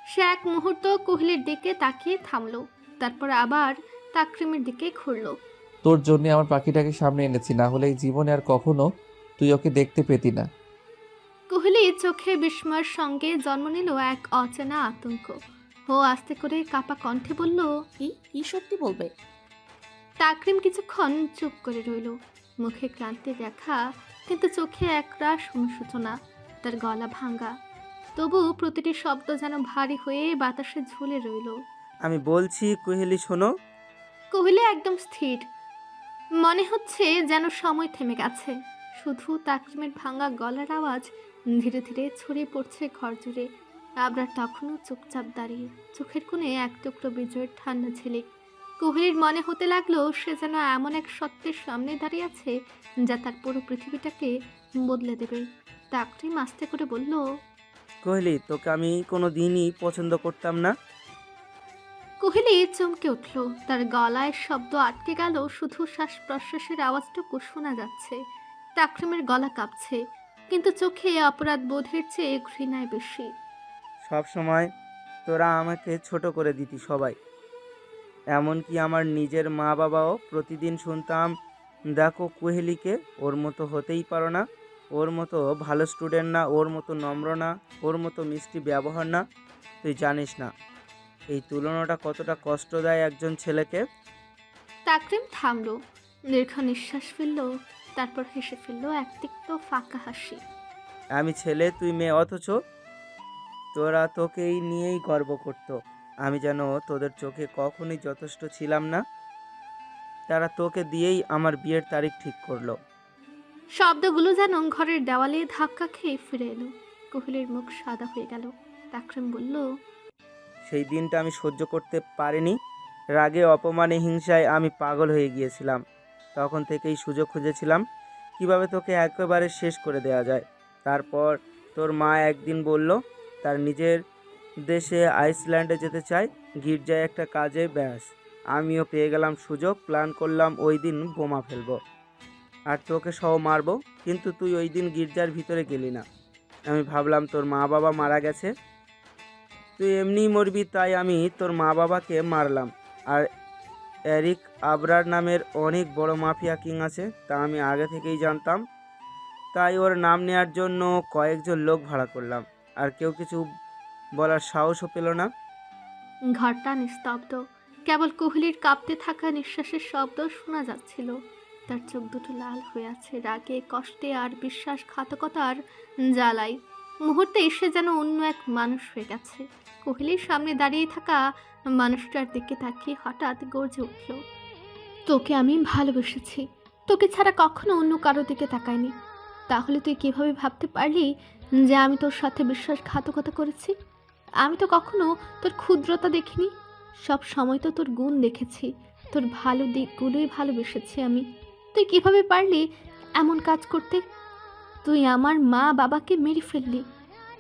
সে এক মুহূর্ত কোহলির দিকে তাকিয়ে থামলো, তারপর আবার তাকরিমের দিকে ঘুরল। তোর জন্যই আমার পাখিটাকে সামনে এনেছি, না হলে এই জীবনে আর কখনো তুই ওকে দেখতে পেতি না। কোহলি চোখে বিস্ময়ের সঙ্গে জন্ম নিল এক অচেনা আতঙ্ক। ও আস্তে করে কাপা কণ্ঠে বলল, কি কি সত্যি বলবে? তাকরিম কিছুক্ষণ চুপ করে রইল, মুখে ক্লান্তি দেখা, কিন্তু চোখে একরাশ অনুশোচনা। তার গলা ভাঙা, তবু প্রতিটি শব্দ যেন ভারী হয়ে বাতাসে ঝুলে রইল। আমি বলছি কোহেলি শোনো। কোহলি একদম স্থির, মনে হচ্ছে যেন সময় থেমে গেছে। শুধু তাকরিমের ভাঙা গলার আওয়াজ ধীরে ধীরে ছড়িয়ে পড়ছে ঘর জুড়ে। আবরার তখনও চুপচাপ দাঁড়িয়ে, চোখের কোণে এক টুকরো বিজয়ের ঠান্ডা ঝিলিক। কোহলির মনে হতে লাগলো সে যেন এমন এক সত্যের সামনে দাঁড়িয়ে আছে যা তার পুরো পৃথিবীটাকে বদলে দেবে। তাকরিম আস্তে করে বলল, কোহেলি, তোকে আমি কোনো দিনই পছন্দ করতাম না। কোহলি চমকে উঠল, তার গলায় শব্দ আটকে গেল, শুধু শ্বাস প্রশ্বাসের আওয়াজটুকু শোনা যাচ্ছে। তাকরিমের গলা কাঁপছে, কিন্তু চোখে অপরাধ বোধের চেয়ে ঘৃণায় বেশি। সব সময় তোরা আমাকে ছোট করে দিতি সবাই, এমনকি আমার নিজের মা বাবাও। প্রতিদিন শুনতাম, দেখো কোহেলিকে, ওর মতো হতেই পারো না, ওর মতো ভালো স্টুডেন্ট না, ওর মতো নম্র না, ওর মতো মিষ্টি ব্যবহার না। তুই জানিস না এই তুলনাটা কতটা কষ্ট দেয় একজন ছেলেকে। তাকরিম থামল, দীর্ঘ নিঃশ্বাস ফেলল, তারপর হেসে ফেলল এক তিক্ত ফাঁকা হাসি। আমি ছেলে, তুই মেয়ে, অথচ তোরা তোকেই নিয়েই গর্ব করত। আমি যেন তোদের চোখে কখনোই যথেষ্ট ছিলাম না। তারা তোকে দিয়েই আমার বিয়ের তারিখ ঠিক করলো। শব্দগুলো যেন ঘরের দেওয়ালে ধাক্কা খেয়ে ফিরে এলো। কোহলির মুখ সাদা হয়ে গেল। তাকরিম বলল, সেই দিনটা আমি সহ্য করতে পারিনি। রাগে, অপমানে, হিংসায় আমি পাগল হয়ে গিয়েছিলাম। তখন থেকেই সুযোগ খুঁজেছিলাম কিভাবে তোকে একেবারে শেষ করে দেওয়া যায়। তারপর তোর মা একদিন বলল তার নিজের দেশে আইসল্যান্ডে যেতে চায়, গির্জায় একটা কাজে, ব্যাস আমিও পেয়ে গেলাম সুযোগ। প্ল্যান করলাম ওই দিন বোমা ফেলবো আর তোকে সহ মারবো, কিন্তু তুই ওই দিন গির্জার ভিতরে গেলি না। আমি ভাবলাম তোর মা বাবা মারা গেছে, তুই এমনিই মরবি, তাই আমি তোর মা বাবাকে মারলাম। আর এরিক আবরার নামের অনেক বড় মাফিয়া কিং আছে, তা আমি আগে থেকেই জানতাম, তাই ওর নাম নেয়ার জন্য কয়েকজন লোক ভাড়া করলাম। আর কেউ কিছু বলার সাহসও পেল না। ঘরটা নিস্তব্ধ, কেবল কোহলির কাঁপতে থাকা নিঃশ্বাসের শব্দ শোনা যাচ্ছিল। তার চোখ দুটো লাল হয়ে আছে রাগে, কষ্টে আর বিশ্বাসঘাতকতার জ্বালায়। মুহূর্তে সে যেন অন্য এক মানুষ হয়ে গেছে। কোহলির সামনে দাঁড়িয়ে থাকা মানুষটার দিকে তাকিয়ে হঠাৎ গর্জে উঠল, তোকে আমি ভালোবেসেছি, তোকে ছাড়া কখনো অন্য কারো দিকে তাকাইনি। তাহলে তুই কিভাবে ভাবতে পারলি যে আমি তোর সাথে বিশ্বাসঘাতকতা করেছি? আমি তো কখনো তোর ক্ষুদ্রতা দেখিনি, সব সময় তো তোর গুণ দেখেছি, তোর ভালো দিকগুলোই ভালোবেসেছি আমি। তুই কিভাবে পারলি এমন কাজ করতে? তুই আমার মা বাবাকে মেরে ফেললি,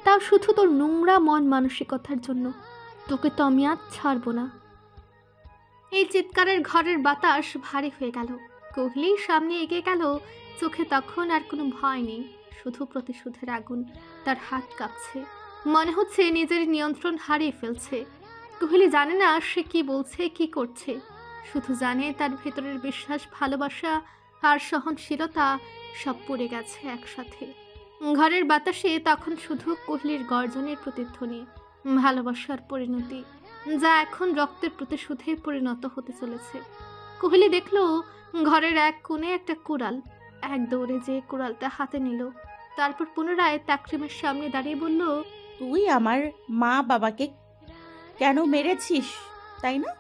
তাও শুধু তোর নোংরা মন মানসিকতার জন্য। তোকে তো আমি আর ছাড়বো না। এই চিৎকারের ঘরের বাতাস ভারী হয়ে গেল। কোহলি সামনে এগিয়ে গেল, চোখে তখন আর কোনো ভয় নেই, শুধু প্রতিশোধের আগুন। তার হাত কাঁপছে, মনে হচ্ছে নিজের নিয়ন্ত্রণ হারিয়ে ফেলছে। কোহলি জানে না সে কি বলছে, কি করছে, শুধু জানে তার ভেতরের বিশ্বাস, ভালোবাসা আর সহনশীলতা সব পড়ে গেছে একসাথে। ঘরের বাতাসে তখন শুধু কোহলির গর্জনের প্রতিধ্বনি, ভালোবাসার পরিণতি, যা এখন রক্তের প্রতিশোধে পরিণত হতে চলেছে। কোহলি দেখল ঘরের এক কোণে একটা কুড়াল। এক দৌড়ে যে কুড়ালটা হাতে নিল, তারপর পুনরায় তাকরিমের সামনে দাঁড়িয়ে বলল, তুই আমার মা বাবাকে কেন মেরেছিস, তাই না?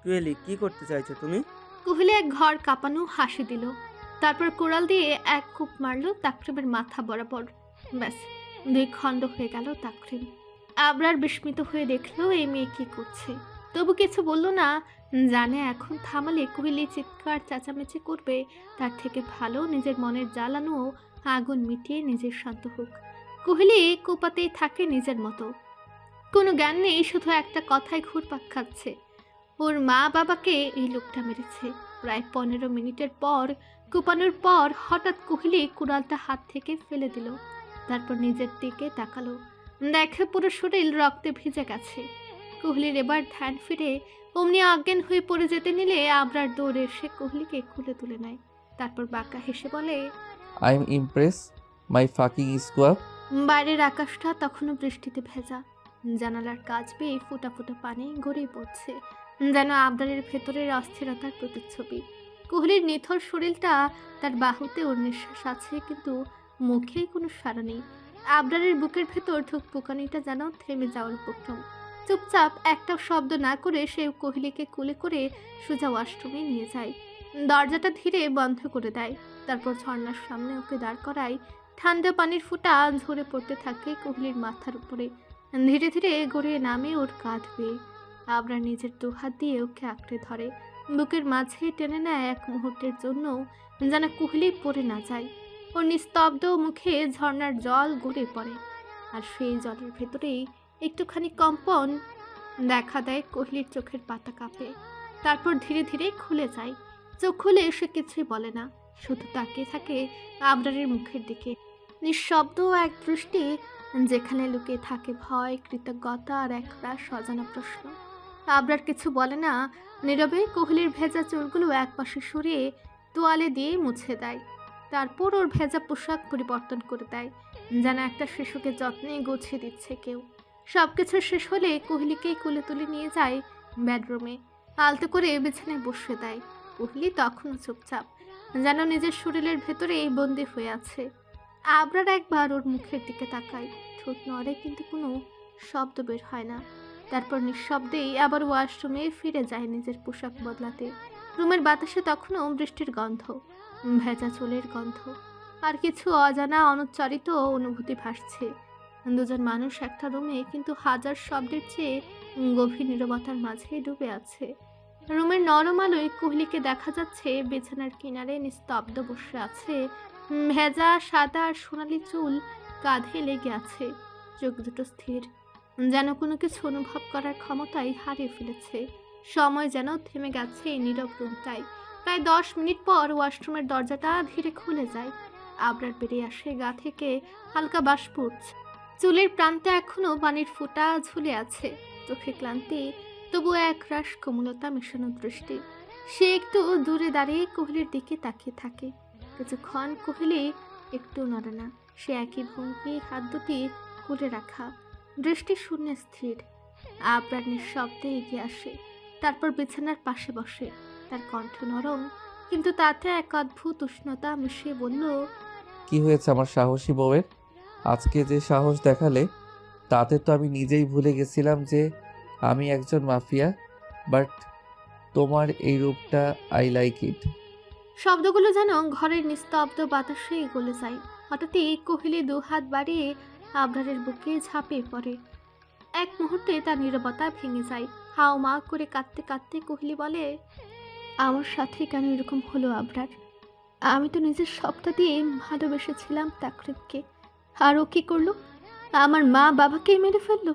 কুহেলি, কি করতে চাইছো তুমি? কোহলি এক ঘর কাঁপানো হাসি দিল, তারপর কুড়াল দিয়ে এক কূপ মারল তাকরিমের মাথা বরাবর। ব্যাস, দুই খণ্ড হয়ে গেল তাকরিম। আবরার বিস্মিত হয়ে দেখলো এই মেয়ে কি করছে, তবু কিছু বলল না। জানে এখন থামালে কোহলি চিৎকার চেঁচামেচি করবে, তার থেকে ভালো নিজের মনের জ্বালানো আগুন মিটিয়ে নিজের শান্ত হোক। কোহলি কোপাতেই থাকে নিজের মতো, কোনো জ্ঞান নেই, শুধু একটা কথায় ঘুরপাক খাচ্ছে, ওর মা বাবাকে এই লোকটা মেরেছে। প্রায় 15 মিনিটের পর কোপানোর পর হঠাৎ কোহলি কুড়ালটা হাত থেকে ফেলে দিল, তারপর নিজের দিকে তাকালো, দেখে পুরো শরীর রক্তে ভিজে গেছে। কোহলির এবার ধ্যান ফিরে অমনি অজ্ঞান হয়ে পড়ে যেতে নিলে আবরার দৌড়ে এসে কোহলিকে খুলে তুলে নেয়, তারপর বাঁকা হেসে বলে, I am Impress my fucking squad. বাইরের আকাশটা তখনও বৃষ্টিতে ভেজা, জানালার কাজ বেয়ে ফোঁটা ফোঁটা পানি গড়িয়ে পড়ছে, যেন আবরারের ভেতরের অস্থিরতার প্রতিচ্ছবি। কোহলির নিথর শরীরটা, তার বাহুতে ওর নিঃশ্বাস আছে, কিন্তু মুখেই কোনো সাড়া নেই। আবরারের বুকের ভেতর ধুকপুকানিটা যেন থেমে যাওয়ার উপক্রম। চুপচাপ একটা শব্দ না করে সে কোহলিকে কোলে করে সোজা ওয়াশরুমে নিয়ে যায়, দরজাটা ধীরে বন্ধ করে দেয়, তারপর ঝর্ণার সামনে ওকে দাঁড় করায়। ঠান্ডা পানির ফোঁটা ঝরে পড়তে থাকে কোহলির মাথার উপরে, ধীরে ধীরে গড়িয়ে নামে ওর কাঁধ বেয়ে। আবরার নিজের দুহাত দিয়ে ওকে আঁকড়ে ধরে, বুকের মাঝে টেনে নেয় এক মুহূর্তের জন্য, যেন কোহলি পড়ে না যায়। ওর নিস্তব্ধ মুখে ঝর্ণার জল গড়িয়ে পড়ে, আর সেই জলের ভেতরেই একটুখানি কম্পন দেখা দেয়। কোহলির চোখের পাতা কাঁপে, তারপর ধীরে ধীরে খুলে যায়। চোখ খুলে সে কিছুই বলে না, শুধু তাকিয়ে থাকে আবরারের মুখের দিকে, নিঃশব্দ এক দৃষ্টি, যেখানে লুকিয়ে থাকে ভয়, কৃতজ্ঞতা আর একরাশ অজানা প্রশ্ন। আবরার কিছু বলে না, নীরবে কোহলির ভেজা চুলগুলো একপাশে সরিয়ে তোয়ালে দিয়ে মুছে দেয়, তারপর ওর ভেজা পোশাক পরিবর্তন করে দেয়, যেন একটা শিশুকে যত্নে গুছিয়ে দিচ্ছে কেউ। সব কিছু শেষ হলে কোহলিকেই কোলে তুলে নিয়ে যায় বেডরুমে, আলতো করে বিছানায় বসে দেয়। কোহলি তখনও চুপচাপ, যেন নিজের শরীরের ভেতরেই বন্দি হয়ে আছে। আবরার একবার ওর মুখের দিকে তাকায়, ঠোঁট নড়ে কিন্তু কোনো শব্দ বের হয় না। তারপর নিঃশব্দেই আবার ওয়াশরুমে ফিরে যায় নিজের পোশাক বদলাতে। রুমের বাতাসে তখনও বৃষ্টির গন্ধ, ভেজা চুলের গন্ধ, আর কিছু অজানা অনুচ্চারিত অনুভূতি ভাসছে। দুজন মানুষ একটা রুমে, কিন্তু হাজার শব্দের চেয়ে গভীর নীরবতার মাঝে ডুবে আছে। রুমের নরম আলোয় কোহলিকে দেখা যাচ্ছে বিছানার কিনারে নিস্তব্ধ বসে আছে, ভেজা সাদা আর সোনালি চুল কাঁধে লেগে আছে, চোখ দুটো স্থির, যেন কোনো কিছু অনুভব করার ক্ষমতাই হারিয়ে ফেলেছে। সময় যেন থেমে গেছে এই নীরব রুমটায়। প্রায় 10 মিনিট পর ওয়াশরুমের দরজাটা ধীরে খুলে যায়। আবরার বেরিয়ে আসে, গা থেকে হালকা বাষ্প উঠছে, চুলের প্রান্তে এখনো পানির ফোঁটা ঝুলে আছে, চোখে ক্লান্তি, তবু এক রাশ কোমলতা মেশানো দৃষ্টি। সে একটু দূরে দাঁড়িয়ে কোহলির দিকে তাকিয়ে থাকে। কিছুক্ষণ কোহলি একটু নড়ে না, সে একই ভঙ্গি, হাত দুটি খুলে রাখা, দৃষ্টি শূন্যে স্থির। আবরার নিঃশব্দে এগিয়ে আসে, তারপর বিছানার পাশে বসে। তার কণ্ঠ নরম, কিন্তু তাতে এক অদ্ভুত উষ্ণতা মিশিয়ে বলল, কি হয়েছে আমার সাহসী বউয়ের? আজকে যে সাহস দেখালে, তাতে তো আমি নিজেই ভুলে গেছিলাম যে আমি একজন মাফিয়া। বাট তোমার এই রূপটা, আই লাইক ইট। শব্দগুলো যেন ঘরের নিস্তব্ধ বাতাসে গলে যায়। হঠাৎই কোহলি 2 হাত বাড়িয়ে আবরারের বুকে ঝাঁপিয়ে পড়ে। এক মুহূর্তে তার নীরবতা ভেঙে যায়। হাও মা করে কাঁদতে কাঁদতে কোহলি বলে, আমার সাথে কেন এরকম হলো আবরার? আমি তো নিজের সবটা দিয়ে ভালোবেসেছিলাম তাকরিবকে, আর ও কি করলো? আমার মা বাবাকেই মেরে ফেললো,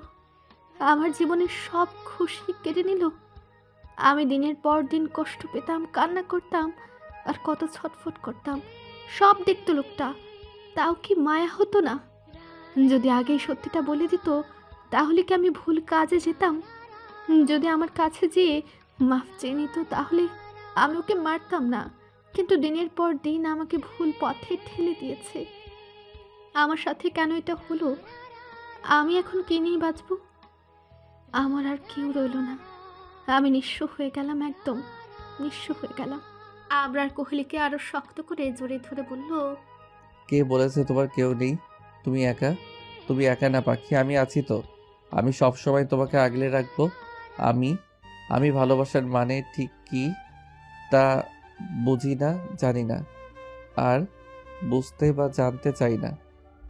আমার জীবনের সব খুশি কেড়ে নিল। আমি দিনের পর দিন কষ্ট পেতাম, কান্না করতাম, আর কত ছটফট করতাম, সব দেখতো লোকটা, তাও কি মায়া হতো না? যদি আগেই সত্যিটা বলে দিত, তাহলে কি আমি ভুল কাজে যেতাম? যদি আমার কাছে যেয়ে মাফ চেয়ে নিত, তাহলে আমি ওকে মারতাম না। কিন্তু দিনের পর দিন আমাকে ভুল পথে ঠেলে দিয়েছে। আমার সাথে কেন এটা হলো? আমি এখন কি নিয়ে বাঁচব? আমার আর কেউ রইল না। আমি নিঃস্ব হয়ে গেলাম, একদম নিঃস্ব হয়ে গেলাম। আবরার কোহলিকে আরো শক্ত করে জড়িয়ে ধরে বলল, কে বলেছে তোমার কেউ নেই? তুমি একা। তুমি একা না পাখি, আমি আছি তো। আমি সব সময় তোমাকে আগলে রাখবো। আমি আমি ভালোবাসার মানে ঠিক কি তা বুঝি না, জানি না, আর বুঝতে বা জানতে চাই না।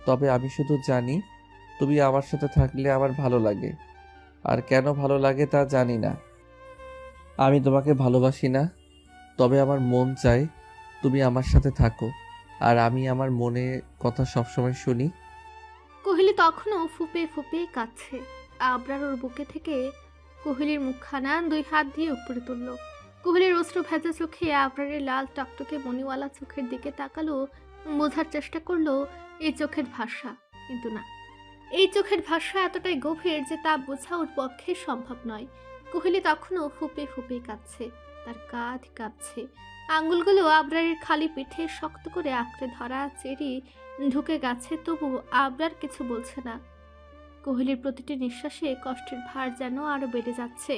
তবে আমি শুধু জানি তুমি আমার সাথে থাকলে আমার ভালো লাগে, আর কেন ভালো লাগে তা জানি না। আমি তোমাকে ভালোবাসি না, তবে আমার মন চায় তুমি আমার সাথে থাকো, আর আমি আমার মনে কথা সবসময় শুনি। কোহলি তখনও ফুপে ফুপে কাঁদছে। আবরার ওর বুকে থেকে কোহলির মুখখানা 2 হাত দিয়ে উপরে তুলল। কোহলির অশ্রু ভেজা চোখে আবরারের লাল টকটকে মণিওয়ালা চোখের দিকে তাকালো, বোঝার চেষ্টা করলো এই চোখের ভাষা। কিন্তু না, এই চোখের ভাষা এতটাই গভীর যে তা বোঝা ওর পক্ষে সম্ভব নয়। কোহলি তখনও ফুপে ফুপে কাঁদছে, তার কাঁধ কাঁপছে, আঙ্গুলগুলো আবরারের খালি পিঠে শক্ত করে আঁকড়ে ধরা, চেরি ঢুকে গেছে, তবু আবরার কিছু বলছে না। কোহলির প্রতিটি নিঃশ্বাসে কষ্টের ভার যেন আরো বেড়ে যাচ্ছে।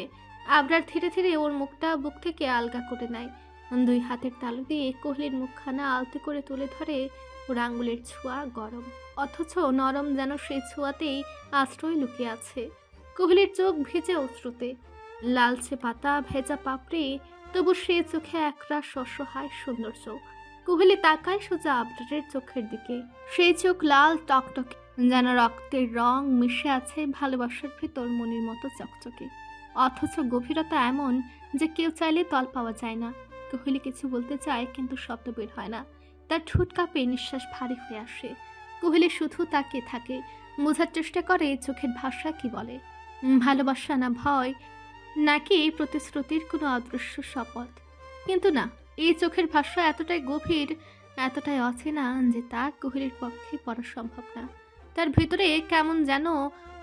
আবরার ধীরে ধীরে ওর মুখটা বুক থেকে আলগা করে নেয়। 2 হাতের তালু দিয়ে কোহলির মুখখানা আলতে করে তুলে ধরে। ওর আঙ্গুলের ছোঁয়া গরম, অথচ নরম, যেন সেই ছোঁয়াতেই আশ্রয় লুকিয়ে আছে। কোহলির চোখ ভিজে অশ্রুতে, লালচে পাতা, ভেজা পাপড়ি, তবু সে চোখে একরাশ অসহায় সুন্দর চোখ। কোহলি তাকায় সোজা আবরারের চোখের দিকে। সেই চোখ লাল টকটকে, যেন রক্তের রং মিশে আছে ভালোবাসার ভেতর মনির মতো চকচকে, অথচ গভীরতা এমন যে কেউ চাইলে তল পাওয়া যায় না। কোহলি কিছু বলতে চায়, কিন্তু শব্দ বের হয় না। তার ঠোঁট কাঁপে, নিঃশ্বাস ভারী হয়ে আসে। কোহলি শুধু তাকিয়ে থাকে, বোঝার চেষ্টা করে চোখের ভাষা কি বলে। ভালোবাসা না ভয়, নাকি এই প্রতিশ্রুতির কোনো অদৃশ্য শপথ? কিন্তু না, এই চোখের ভাষা এতটাই গভীর, এতটাই অচেনা যে তা কোহলির পক্ষে পড়া সম্ভব না। তার ভেতরে কেমন যেন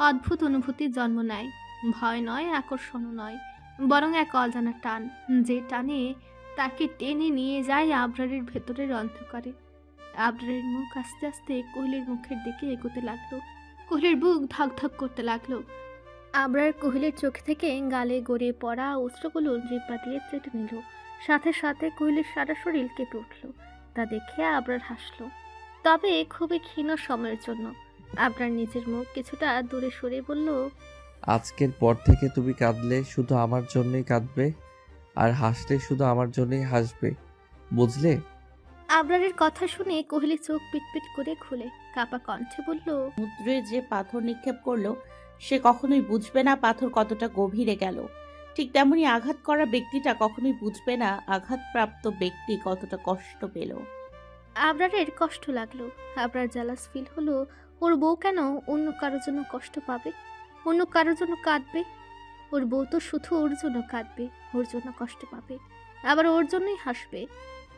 অদ্ভুত অনুভূতি জন্ম নেয়। ভয় নয়, আকর্ষণও নয়, বরং এক অজানা টান, যে টানে তাকে টেনে নিয়ে যায় আবরারের ভেতরের অন্ধকারে। আবরারের মুখ আস্তে আস্তে কোহলির মুখের দিকে এগোতে লাগলো। কোহলির বুক ধকধক করতে লাগলো। আবরার কোহলির চোখ থেকে গালে গড়িয়ে পড়া অস্ত্রগুলো জিহ্বা দিয়ে চেটে নিল। সাথে সাথে কোহলির সারা শরীর কেঁপে উঠল। তা দেখে আবরার হাসলো, তবে খুবই ক্ষীণ সময়ের জন্য। আবরার নিজের মুখ কিছুটা দূরে সরে বলল, আজকের পর থেকে তুমি কাঁদলে শুধু আমার জন্যই কাঁদবে, আর হাসলে শুধু আমার জন্যই হাসবে, বুঝলে? আবরারের কথা শুনে কোহলি চোখ পিটপিট করে খুলে কাপা কণ্ঠে বলল, সমুদ্রে যে পাথর নিক্ষেপ করলো সে কখনোই বুঝবে না পাথর কতটা গভীরে গেল। ঠিক তেমনি আঘাত করা ব্যক্তিটা কখনোই বুঝবে না আঘাতপ্রাপ্ত ব্যক্তি কতটা কষ্ট পেল। আবরারের কষ্ট লাগলো। আবরার জালাস ফিল হলো, ওর বউ কেন অন্য কারোর জন্য কষ্ট পাবে, অন্য কারোর জন্য কাঁদবে। ওর বউ তো শুধু ওর জন্য কাঁদবে, ওর জন্য কষ্ট পাবে, আবার ওর জন্যই হাসবে।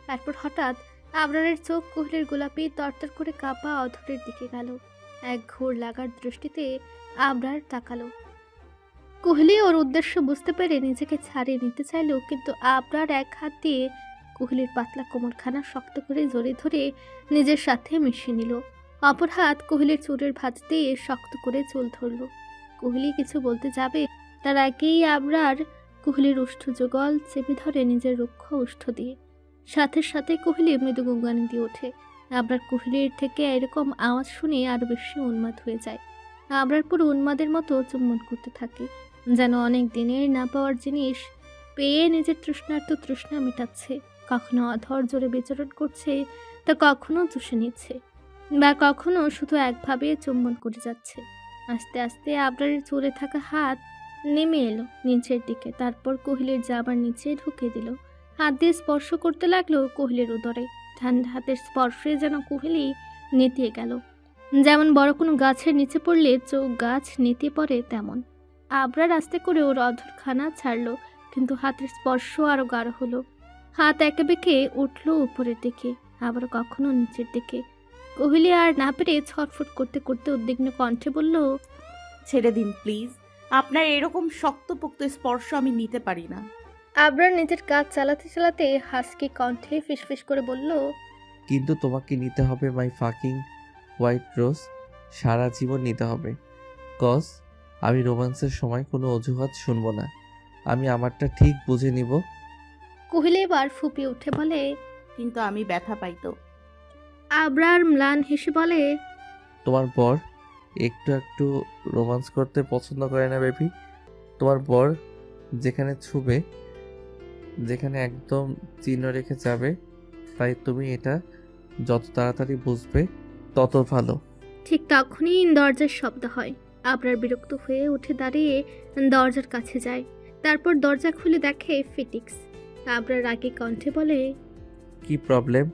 তারপর হঠাৎ আবরারের চোখ কোহলির গোলাপি তরতর করে কাঁপা অধরের দিকে গেল। এক ঘোর লাগার দৃষ্টিতে আবরার তাকালো। কোহলি ওর উদ্দেশ্য বুঝতে পেরে নিজেকে ছাড়িয়ে নিতে চাইল, কিন্তু আবরার এক হাত দিয়ে কোহলির পাতলা কোমরখানা শক্ত করে জড়িয়ে ধরে নিজের সাথে মিশিয়ে নিল। অপর হাত কোহলির চুলের ভাঁজ দিয়ে শক্ত করে চুল ধরল। কোহলি কিছু বলতে যাবে, তার আগেই আবরার কোহলির ওষ্ঠ যুগল চেপে ধরে নিজের রুক্ষ ওষ্ঠ দিয়ে। সাথে সাথে কোহলি মৃদু গুনগানি দিয়ে ওঠে। আবরার কোহলির থেকে এরকম আওয়াজ শুনে আরো বেশি উন্মাদ হয়ে যায়। আবরার পুরো উন্মাদের মতো চুম্বন করতে থাকে, যেন অনেক দিনের না পাওয়ার জিনিস পেয়ে নিজের তৃষ্ণার্ত তৃষ্ণা মেটাচ্ছে। কখনো অধর জোরে বিচরণ করছে, তা কখনো চুষে নিচ্ছে, বা কখনো শুধু একভাবে চুম্বন করে যাচ্ছে। আস্তে আস্তে আবরারের চলে থাকা হাত নেমে এলো নিচের দিকে, তারপর কোহলির জামার নিচে ঢুকে দিল। হাত দিয়ে স্পর্শ করতে লাগলো কোহলির উদরে। ঠান্ডা হাতের স্পর্শে যেন কোহলি নেতিয়ে গেল, যেমন বড় কোনো গাছের নিচে পড়লে চোখ গাছ নেতিয়ে পড়ে তেমন। আবরার আস্তে করে ওর অধরখানা ছাড়লো, কিন্তু হাতের স্পর্শ আরো গাঢ় হলো। হাত একে বেঁকে উঠল উপরের দিকে, আবার কখনো নিচের দিকে। কোহলি আর না পেরে ছটফট করতে করতে উদ্বিগ্ন কণ্ঠে বলল, ছেড়ে দিন প্লিজ, আপনার এরকম শক্তপোক্ত স্পর্শ আমি নিতে পারি না। আবরার নিজের কাজ চালাতে চালাতে হাসকি কণ্ঠে ফিসফিস করে বলল, কিন্তু তোমাকে নিতে হবে মাই ফাকিং হোয়াইট রোজ, সারা জীবন নিতে হবে। কজ আমি রোম্যান্সের সময় কোনো অজুহাত শুনবো না, আমি আমারটা ঠিক বুঝে নিব। কোহলি এবার ফুপিয়ে উঠে বলে। কিন্তু আমি ব্যথা পাই তো। আবরার ম্লান হেসে বলে, তোমার বর একটু একটু রোম্যান্স করতে পছন্দ করে না বেবি? তোমার বর যেখানে ছুবে, যেখানে একদম চিহ্ন রেখে যাবে, তাই তুমি এটা যত তাড়াতাড়ি বুঝবে তত ভালো। ঠিক তখনই দরজার শব্দ হয়। আবরার বিরক্ত হয়ে উঠে দাঁড়িয়ে দরজার কাছে যায়। তারপর দরজা খুলে দেখে ফিটিক্স। আবরার রাগে কণ্ঠে বলে, কি প্রবলেম?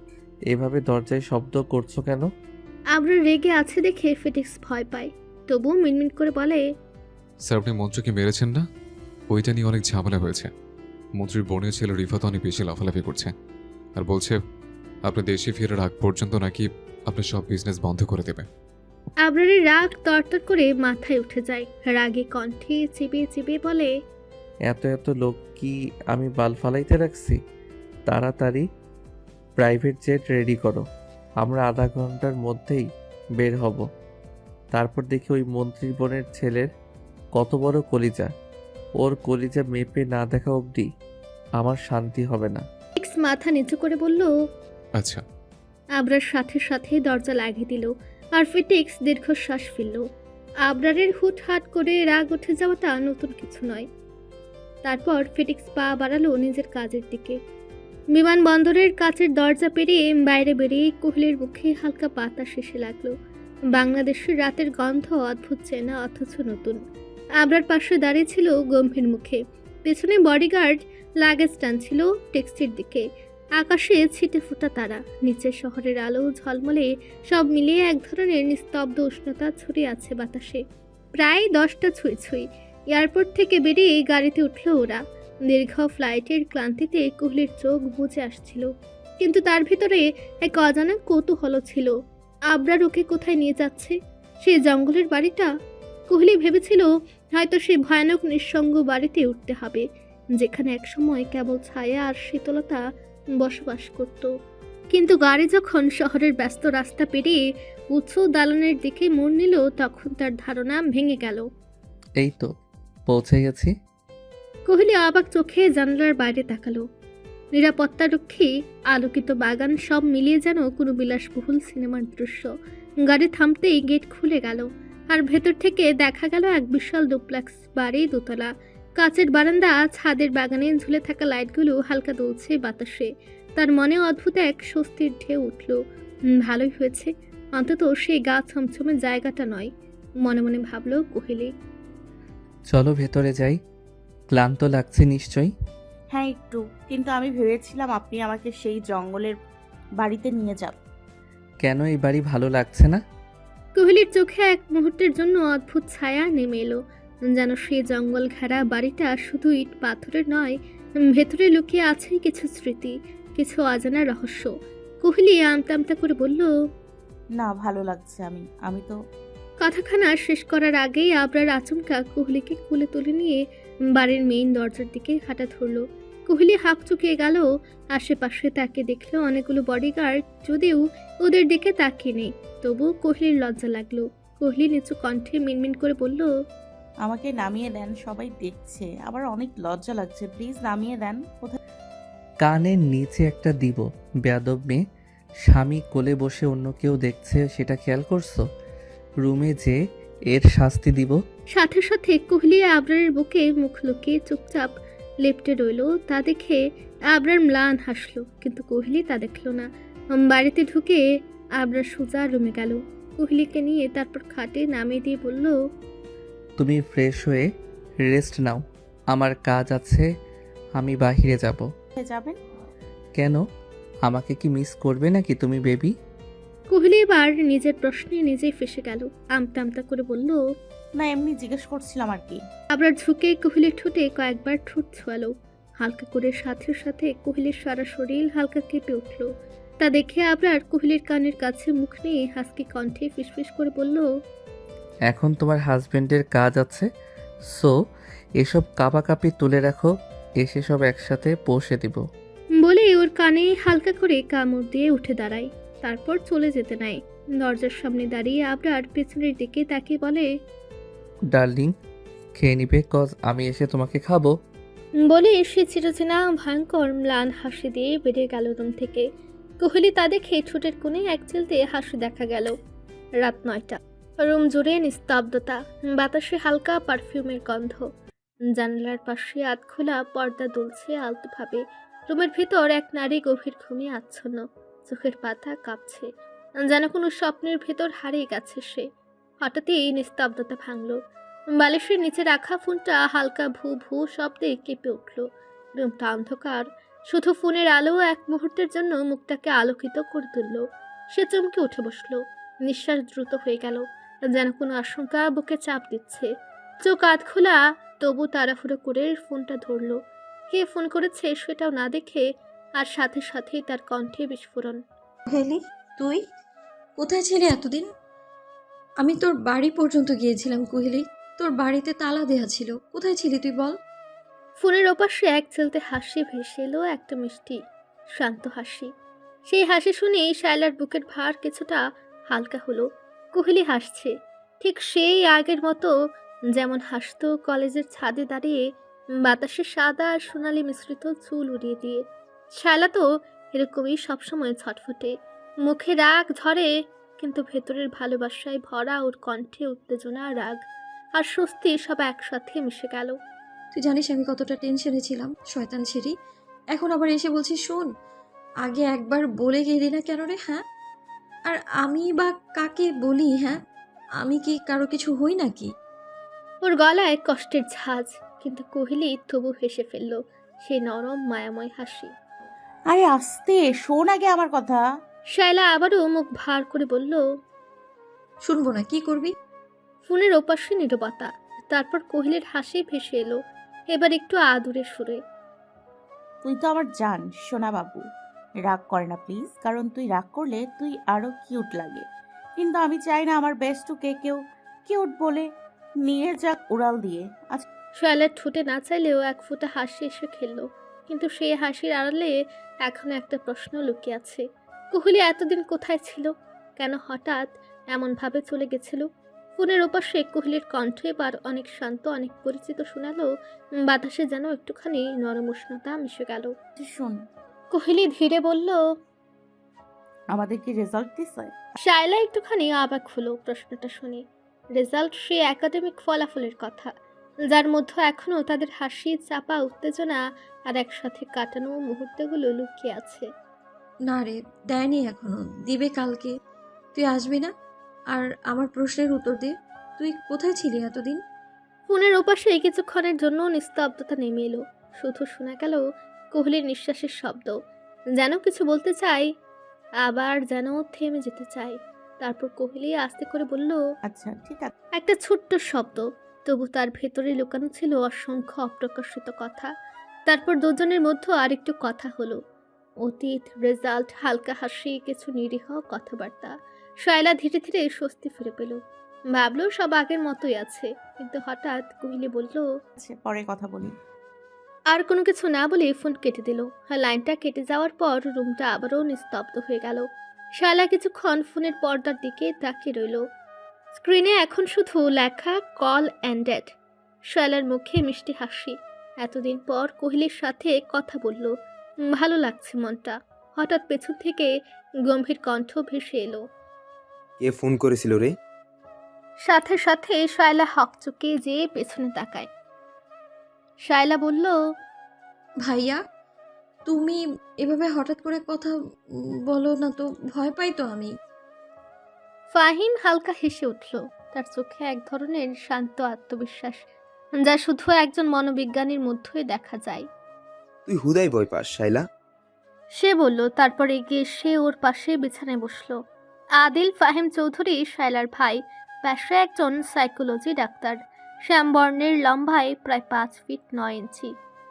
এভাবে দরজায় শব্দ করছো কেন? আবরার রেগে আছে দেখে ফিটিক্স ভয় পায়, তবুও মিনমিন করে বলে, স্যার আপনি মন্ত্রীকে মেরেছেন না? ওইটা নিয়ে অনেক ঝামেলা হয়েছে। মন্ত্রীর বোনের ছেলে রিফাত অনেক বেশি লাফালাফি করছে, আর বলছে আপনি দেশে ফেরার আগ পর্যন্ত নাকি আপনার সব বিজনেস বন্ধ করে দেবে। আবরারের রাগ তরতর করে মাথায় উঠে যায়। রাগে কণ্ঠে চিবিয়ে চিবিয়ে বলে, এত এত লোক কি আমি বাল ফালাইতে রাখছি? তাড়াতাড়ি প্রাইভেট জেট রেডি করো, আমরা আধা ঘন্টার মধ্যেই বের হব। তারপর দেখি ওই মন্ত্রীর বোনের ছেলের কত বড় কলিজা, ওর কলিজা মেপে না দেখা অবধি আমার শান্তি হবে না। ফিটিক্স মাথা নিচু করে বলল। আচ্ছা। আবরার সাথে সাথে দরজা লাগিয়ে দিল, আর ফিটিক্স দীর্ঘশ্বাস ফেলল। আবরারের হুটহাট করে রাগ উঠে যাওয়াটা নতুন কিছু নয়। তারপর ফিটিক্স পা বাড়ালো নিজের কাজের দিকে। বিমানবন্দরের কাচের দরজা পেরিয়ে বাইরে বেরিয়ে কোহলির মুখে হালকা বাতাস এসে লাগলো। বাংলাদেশের রাতের গন্ধ অদ্ভুত চেনা অথচ নতুন। আবরার পাশে দাঁড়িয়ে ছিল গম্ভীর মুখে, পেছনে বডিগার্ড লাগেজ টানছিল ট্যাক্সির দিকে। আকাশে ছিটে ফোটা তারা, নিচে শহরের আলো ঝলমলে, সব মিলিয়ে এক ধরনের নিস্তব্ধ উষ্ণতা ছড়িয়ে আছে বাতাসে। প্রায় 10টা ছুঁই ছুঁই। এয়ারপোর্ট থেকে বেরিয়ে গাড়িতে উঠল ওরা। দীর্ঘ ফ্লাইটের ক্লান্তিতে কোহলির চোখ বুজে আসছিল, কিন্তু তার ভিতরে এক অজানা কৌতূহল ছিল। আবরার ওকে কোথায় নিয়ে যাচ্ছে? সেই জঙ্গলের বাড়িটা? কোহলি ভেবেছিল হয়তো সেই ভয়ানক নিঃসঙ্গ বাড়িতে উঠতে হবে, যেখানে একসময় কেবল ছায়া আর শীতলতা বসবাস করত। কিন্তু গাড়ি যখন শহরের ব্যস্ত রাস্তা পেরিয়ে উঁচু দালানের দিকে মোড় নিল, তখন তার ধারণা ভেঙে গেল। এই তো পৌঁছে গেছি। কোহলি অবাক চোখে জানালার বাইরে তাকালো। নিরাপত্তারক্ষী, আলোকিত বাগান, সব মিলিয়ে যেন কোনো বিলাসবহুল সিনেমার দৃশ্য। গাড়ি থামতেই গেট খুলে গেল, আর ভেতর থেকে দেখা গেল এক বিশাল ডুপ্লেক্স বাড়ি, দোতলা, কাচের বারান্দা, ছাদের বাগানে ঝুলে থাকা লাইটগুলো হালকা দুলছে বাতাসে। তার মনে অদ্ভুত এক স্বস্তির ঢেউ উঠল। ভালোই হয়েছে, অন্তত সেই গা ছমছমে জায়গাটা নয়, মনে মনে ভাবল কোহলি। চলো ভেতরে যাই, ক্লান্ত লাগছে নিশ্চয়ই। হ্যাঁ একটু, কিন্তু আমি ভেবেছিলাম আপনি আমাকে সেই জঙ্গলের বাড়িতে নিয়ে যান। কেন এই বাড়ি ভালো লাগছে না? কোহলির চোখে এক মুহূর্তের জন্য অদ্ভুত ছায়া নেমে এলো, যেন সে জঙ্গল ঘেরা বাড়িটা শুধু ইট পাথরের নয়, ভেতরে লুকিয়ে আছে কিছু স্মৃতি, কিছু অজানা রহস্য। কোহলি আমতা আমতা করে বলল, না, ভালো লাগছে। আমি তো কথাখানা শেষ করার আগেই আবরার আচমকা কোহলিকে কোলে তুলে নিয়ে বাড়ির মেইন দরজার দিকে হাঁটা ধরলো। কোহলি হাঁক চুকিয়ে গেল, আশেপাশে তাকে দেখলো অনেকগুলো বডিগার্ড, যদিও ওদের দিকে তাকিয়ে নেই। তবু কোহলির লজ্জা লাগলো। কোহলি নিচু কণ্ঠে মিনমিন করে বলল, আমাকে নামিয়ে দেন, সবাই দেখছে। আবার অনেক লজ্জা লাগছে, প্লিজ নামিয়ে দেন। কোথায়? কানের নিচে একটা দিব। বেয়াদব মেয়ে, স্বামী কোলে বসে অন্য কেউ দেখছে সেটা খেয়াল করছো? রুমে যে এর শাস্তি দিব। সাথে সাথে কোহলি আবরারের বুকে মুখ লুকিয়ে চুপচাপ লেপ্টে রইল। তা দেখে আবরার ম্লান হাসলো, কিন্তু কোহলি তা দেখলো না। বাড়িতে ঢুকে আবরার সোজা রুমে গেল, কোহলিকে নিয়ে তারপর খাটে নামিয়ে দিয়ে বলল, তুমি ফ্রেশ হয়ে রেস্ট নাও, আমার কাজ আছে, আমি বাহিরে যাব। কোথায় যাবেন? কেন? আমাকে কি মিস করবে নাকি তুমি বেবি? কোহলি এবার নিজের প্রশ্নে নিজেই ফেসে গেল, আমতা আমতা করে বলল, না, এমনি জিজ্ঞেস করছিলাম আর কি। আবরার ঝুঁকে কোহলির ঠোঁটে কয়েকবার ঠোঁট ছোঁয়ালো, হালকা করে। সাথে সাথে কোহলির সারা শরীর হালকা কেঁপে উঠল। তা দেখে আবরার কোহলির কানের কাছে মুখ নিয়ে হাসকি কণ্ঠে ফিসফিস করে বলল, এখন তোমার হাজবেন্ডের কাজ আছে, সো এসব কাপাকাপি তুলে রাখো, এসে সব একসাথে পৌঁছে দিব। বলে ওর কানে হালকা করে কামড় দিয়ে উঠে দাঁড়ায়, তারপর চলে যেতে নাই। দরজার সামনে দাঁড়িয়ে আবরার পেছনের দিকে তাকিয়ে বলে, ডার্লিং, খেয়ে নিবে, কজ আমি এসে তোমাকে খাবো। বলে সে চিরচেনা ভয়ঙ্কর ম্লান হাসি দিয়ে বেরিয়ে গেল রুম থেকে। কোহলি তা দেখে ঠোঁটের কোণে এক চিলতে হাসি দেখা গেল। রাত 9টা, রুম জুড়ে নিস্তব্ধতা, বাতাসে হালকা পারফিউমের গন্ধ। জানালার পাশে আধখোলা পর্দা দুলছে আলতোভাবে। রুমের ভিতর এক নারী গভীর ঘুমে আচ্ছন্ন, চোখের পাতা কাঁপছে, যেন কোনো স্বপ্নের ভেতর হারিয়ে গেছে সে। হঠাৎই নিস্তব্ধতা ভাঙল। বালিশের নিচে রাখা ফোনটা হালকা ভূ ভূ শব্দে কেঁপে উঠল। রুমটা অন্ধকার, শুধু ফোনের আলো এক মুহূর্তের জন্য মুখটাকে আলোকিত করে তুলল। সে চমকে উঠে বসলো, নিঃশ্বাস দ্রুত হয়ে গেল, যেন কোনো আশঙ্কা বুকে চাপ দিচ্ছে। চোখ আধ খোলা, তবু তাড়াহুড়ো করে ফোনটা ধরলো। কে ফোন করেছে সেটাও না দেখে, আর সাথে সাথেই তার কণ্ঠে বিস্ফোরণ। হেলি, তুই কোথায় ছিলি এতদিন? আমি তোর বাড়ি পর্যন্ত গিয়েছিলাম কোহেলি, তোর বাড়িতে তালা দেয়া ছিল। কোথায় ছিলি তুই বল? ফোনের ওপাশে এক চলতে হাসি ভেসে এলো, একটা মিষ্টি শান্ত হাসি। সেই হাসি শুনেই শায়লার বুকের ভার কিছুটা হালকা হলো। কোহলি হাসছে, ঠিক সেই আগের মতো যেমন হাসতো কলেজের ছাদে দাঁড়িয়ে, বাতাসে সাদা আর সোনালি মিশ্রিত চুল উড়িয়ে দিয়ে। শায়লা তো এরকমই সবসময় ছটফটে, মুখে রাগ ঝরে, কিন্তু ভেতরের ভালোবাসায় ভরা ওর কণ্ঠে উত্তেজনা, রাগ আর স্বস্তি সব একসাথে মিশে গেল। তুই জানিস আমি কতটা টেনশনে ছিলাম, শয়তান ছেড়ি। এখন আবার এসে বলছিস শোন। আগে একবার বলে গেলি না কেন রে? হ্যাঁ, আর আমি বা কাকে বলি? হ্যাঁ, আমি কি কারো কিছু হই নাকি? ওর গলায় কষ্টের ঝাঁজ, কিন্তু কোহলি তবু হেসে ফেলল, সেই নরম মায়াময় হাসি। আরে আস্তে শোন আগে আমার কথা। শায়লা আবারও মুখ ভার করে বলল। শুনবো না, কি করবি? ফোনের ওপাশে নীরবতা, তারপর কোহলির হাসি ভেসে এলো, এবার একটু আদুরে সুরে। তুই তো আমার জান, সোনা বাবু। রাগ করে না প্লিজ, কারণ তুই রাগ করলে তুই আরো কিউট লাগে। কিন্তু আমি চাই না আমার বেস্টুকে কেউ কিউট বলে নিয়ে যাক উড়াল দিয়ে। আচ্ছা, শায়লার ঠোঁটে না চাইলেও এক ফোঁটা হাসি এসে খেলল, কিন্তু সেই হাসির আড়ালে এখনো একটা প্রশ্ন লুকিয়ে আছে। কোহলি এতদিন কোথায় ছিল? কেন হঠাৎ এমনভাবে চলে গেছিল? ফোনের ওপাশে কোহলির কণ্ঠ এবার অনেক শান্ত, অনেক পরিচিত শোনালো। বাতাসে যেন একটুখানি নরম উষ্ণতা মিশে গেল। শোন, কোহলি ধীরে বলল। আমাদের কি রেজাল্ট দিছে? শায়লা একটুখানি অবাক হলো প্রশ্নটা শুনে। রেজাল্ট, সে একাডেমিক ফলাফলের কথা, যার মধ্যে এখনো তাদের হাসি, চাপা উত্তেজনা আর একসাথে কাটানো মুহূর্তগুলো লুকিয়ে আছে। না রে, দেয়নি এখনো, দিবে কালকে। তুই আসবি না? আর আমার প্রশ্নের উত্তর দে, তুই কোথায় ছিলি এতদিন? ফোনের ওপাশে কিছুক্ষণের জন্য নিস্তব্ধতা নেমে এলো, শুধু শোনা গেল কোহলির নিঃশ্বাসের শব্দ, যেন কিছু বলতে চাই আবার যেন থেমে যেতে চায়। তারপর কোহলি আস্তে করে বলল, আচ্ছা ঠিক আছে। একটা ছোট্ট শব্দ, তবু তার ভেতরে লুকানো ছিল অসংখ্য অপ্রকাশিত কথা। তারপর দুজনের মধ্যে আরেকটু কথা হলো। অতীত, রেজাল্ট, হালকা হাসি, কিছু নিরীহ কথাবার্তা। শায়লা ধীরে ধীরে স্বস্তি ফিরে পেল। ভাবলো সব আগের মতোই আছে, কিন্তু হঠাৎ কোহলি বলল, আচ্ছা, পরে কথা বলি। আর কোনো কিছু না বলে ফোন কেটে দিল। আর লাইনটা কেটে যাওয়ার পর রুমটা আবারও নিস্তব্ধ হয়ে গেল। শায়লা কিছুক্ষণ ফোনের পর্দার দিকে তাকিয়ে রইল। স্ক্রিনে এখন শুধু লেখা কল এন্ডেড। শায়লার মুখে মিষ্টি হাসি। এতদিন পর কোহলির সাথে কথা বলল, ভালো লাগছে মনটা। হঠাৎ পেছন থেকে গম্ভীর কণ্ঠ ভেসে এলো। কে ফোন করেছিল রে? সাথে সাথে শায়লা হকচকে যেয়ে পেছনে তাকায়। শায়লা বলল, ভাইয়া, তুমি এভাবে হঠাৎ করে কথা বলো না তো, ভয় পাই তো আমি। ফাহিম হালকা হেসে উঠল। তার চোখে এক ধরনের শান্ত আত্মবিশ্বাস, যা শুধু একজন মনোবিজ্ঞানীর মধ্যেই দেখা যায়। তুই হুদাই ভয় পাস শাইলা। সে বলল, তারপর এগিয়ে সে ওর পাশে বিছানায় বসলো। আদিল ফাহিম চৌধুরী শায়লার ভাই, পেশায় একজন সাইকোলজি ডাক্তার। শ্যামবর্ণের, লম্বায় প্রায় 5 ফিট 9 ইঞ্চি,